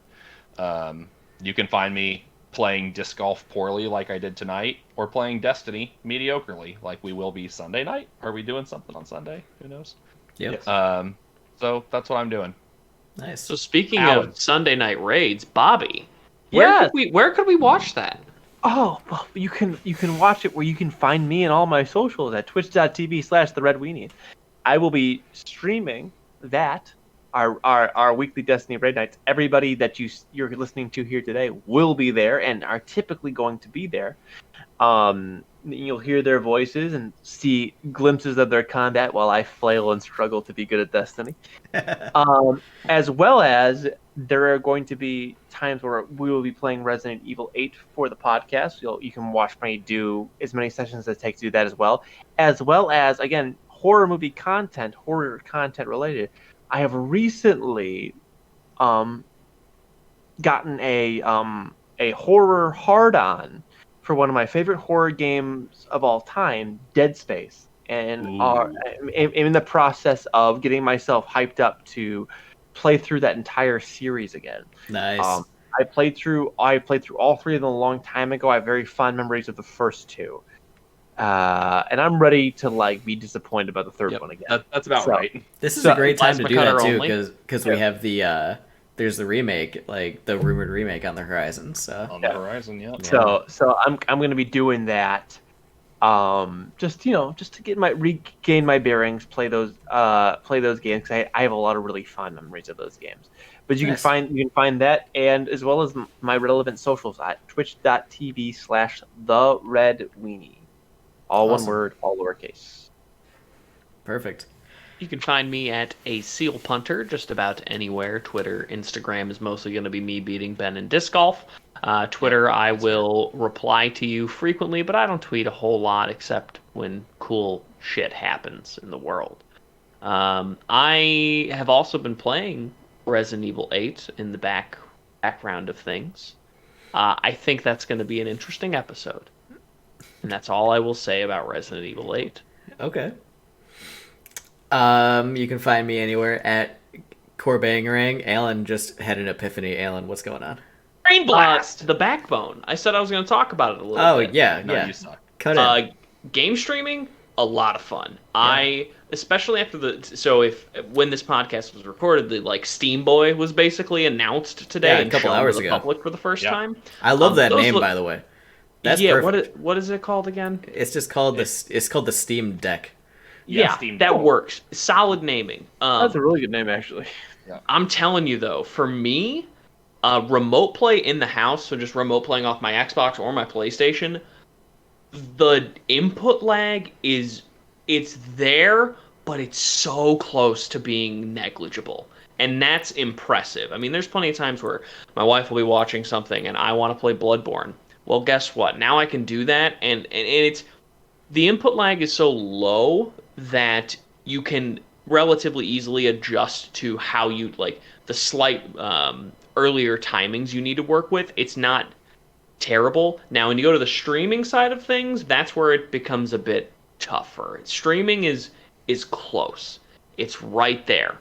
You can find me playing disc golf poorly like I did tonight, or playing Destiny mediocrely like we will be Sunday night. Are we doing something on Sunday? Who knows? Yep. So that's what I'm doing. Nice. So speaking Alan. of Sunday night raids, Bobby, Yes. where could we watch that? Oh, well, you can watch it where you can find me and all my socials at twitch.tv/theredweenie. I will be streaming that, our weekly Destiny raid nights. Everybody that you're listening to here today will be there and are typically going to be there. You'll hear their voices and see glimpses of their combat while I flail and struggle to be good at Destiny. As well as there are going to be times where we will be playing Resident Evil 8 for the podcast. You can watch me do as many sessions as it takes to do that as well as, again, horror content related. I have recently gotten a horror hard-on for one of my favorite horror games of all time, Dead Space. And I'm in the process of getting myself hyped up to play through that entire series again. Nice. I played through all three of them a long time ago. I have very fond memories of the first two. And I'm ready to be disappointed about the third one again. That's about right. This is a great time to Plasma do that cutter too, only? because we have the there's the remake, the rumored remake on the horizon. So On the horizon, yeah. So I'm going to be doing that. Just to regain my bearings, play those games. 'Cause I have a lot of really fun memories of those games. But you Nice. can find that, and as well as my relevant socials at twitch.tv/theredweenie. All Awesome. one word, all lowercase. perfect. You can find me at a seal punter just about anywhere. Twitter, Instagram is mostly going to be me beating Ben in disc golf. Twitter, I will reply to you frequently, but I don't tweet a whole lot except when cool shit happens in the world. I have also been playing Resident Evil 8 in the background of things. I think that's going to be an interesting episode. And that's all I will say about Resident Evil 8. Okay. You can find me anywhere at Corbangarang. Alan just had an epiphany. Alan, what's going on? Brain blast. The Backbone. I said I was going to talk about it a little bit. Oh yeah, No, yeah. you suck. Cut it. Game streaming, a lot of fun. I especially after when this podcast was recorded, the Steam Boy was basically announced today Yeah, a and couple shown hours to the ago. public for the first Yeah. time. I love that those name, look- by the way. That's yeah, perfect. what is it called again? It's just called it's called the Steam Deck. Yeah, Steam that Deck. works. Solid naming. That's a really good name, actually. I'm telling you though, for me, remote play in the house, so just remote playing off my Xbox or my PlayStation, the input lag it's there, but it's so close to being negligible. And that's impressive. I mean, there's plenty of times where my wife will be watching something and I want to play Bloodborne. Well, guess what? Now I can do that, and it's the input lag is so low that you can relatively easily adjust to how you the slight earlier timings you need to work with. It's not terrible. Now, when you go to the streaming side of things, that's where it becomes a bit tougher. Streaming is close. It's right there.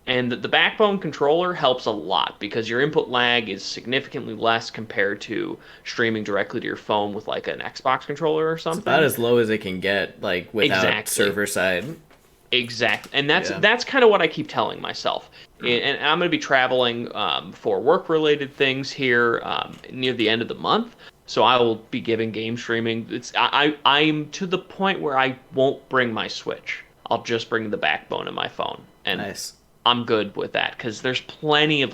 And the Backbone controller helps a lot because your input lag is significantly less compared to streaming directly to your phone with an Xbox controller or something. It's about as low as it can get, without Exactly. server side. Exactly, and that's Yeah. that's kind of what I keep telling myself. And I'm going to be traveling for work-related things here near the end of the month, so I will be giving game streaming. I'm to the point where I won't bring my Switch. I'll just bring the Backbone in my phone, and Nice. I'm good with that because there's plenty of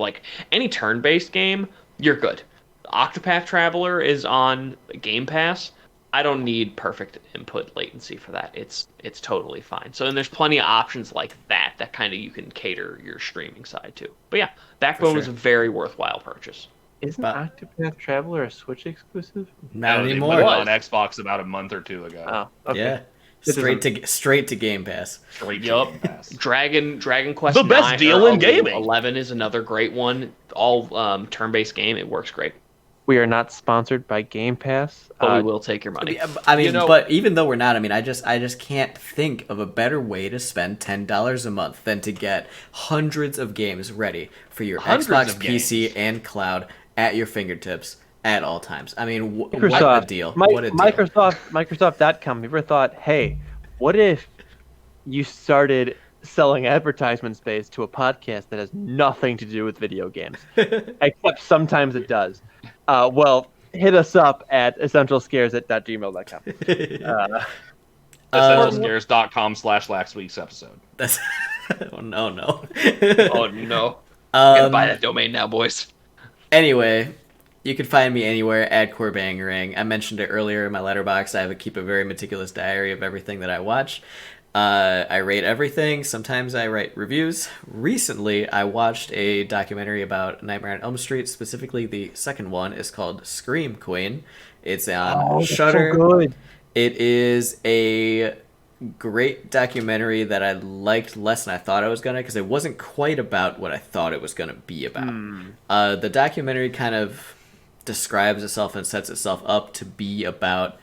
any turn-based game, you're good. Octopath Traveler is on Game Pass. I don't need perfect input latency for that. It's totally fine. So and there's plenty of options like that kind of you can cater your streaming side to. But yeah, Backbone is a very worthwhile purchase. Isn't But- Octopath Traveler a Switch exclusive? Not They anymore. put it on Xbox about a month or two ago. Oh, okay. Yeah. straight to Game Pass. Straight to Yup. Game Pass. Dragon Quest The best 9 deal or in gaming. 11 is another great one. All turn-based game. It works great. We are not sponsored by Game Pass. But we will take your money. I mean, You know- but even though we're not, I mean, I just can't think of a better way to spend $10 a month than to get hundreds of games ready for your Hundreds Xbox, of PC, games. and cloud at your fingertips at all times. I mean, what Microsoft, a deal! Mi- What a deal! Microsoft.com. Have you ever thought, hey, what if you started selling advertisement space to a podcast that has nothing to do with video games? Except sometimes it does. Well, hit us up at essentialscares@gmail.com. Essentialscares.com/last week's episode. That's oh no. Oh no! Gotta buy that domain now, boys. Anyway, you can find me anywhere at Corbangarang. I mentioned it earlier in my letterbox. I keep a very meticulous diary of everything that I watch. I rate everything. Sometimes I write reviews. Recently, I watched a documentary about Nightmare on Elm Street. Specifically, the second one is called Scream Queen. It's on Shudder. So good. It is a great documentary that I liked less than I thought I was gonna, because it wasn't quite about what I thought it was gonna be about. The documentary kind of describes itself and sets itself up to be about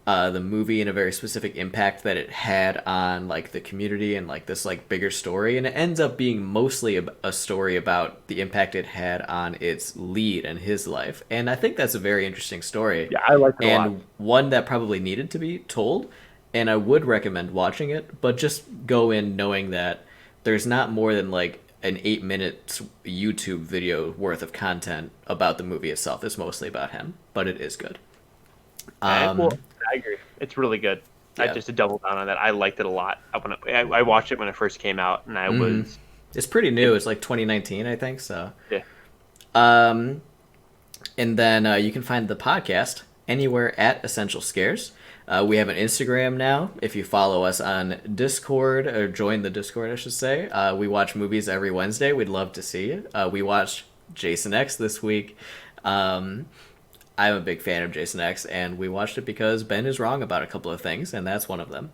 the movie and a very specific impact that it had on like the community and like this like bigger story, and it ends up being mostly a story about the impact it had on its lead and his life. And I think that's a very interesting story. Yeah, I like it a lot. And one that probably needed to be told, and I would recommend watching it, but just go in knowing that there's not more than like an 8-minute YouTube video worth of content about the movie itself. It's mostly about him, but it is good. Well, I agree. It's really good. Yeah. Just to double down on that, I liked it a lot. I watched it when it first came out, and I was It's pretty new. It's like 2019, I think. So yeah. And then you can find the podcast anywhere at Essential Scares. We have an Instagram now. If you follow us on Discord, or join the Discord, I should say, we watch movies every Wednesday. We'd love to see you. We watched Jason X this week. I'm a big fan of Jason X, and we watched it because Ben is wrong about a couple of things, and that's one of them.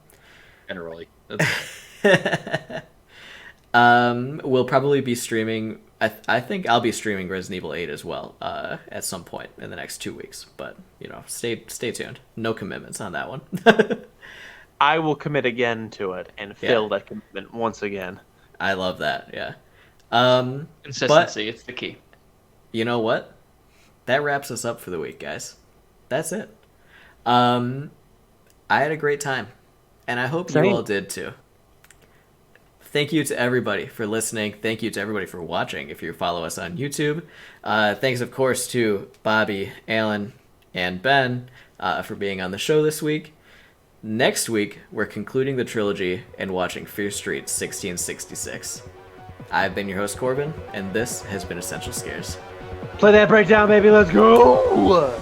Generally. We'll probably be streaming. I think I'll be streaming Resident Evil 8 as well at some point in the next 2 weeks. But stay tuned. No commitments on that one. I will commit again to it and fill that commitment once again. I love that. Yeah. Consistency, it's the key. You know what? That wraps us up for the week, guys. That's it. I had a great time, and I hope Same. you all did too. Thank you to everybody for listening. Thank you to everybody for watching if you follow us on YouTube. Thanks, of course, to Bobby, Alan, and Ben for being on the show this week. Next week, we're concluding the trilogy and watching Fear Street 1666. I've been your host, Corbin, and this has been Essential Scares. Play that breakdown, baby. Let's go.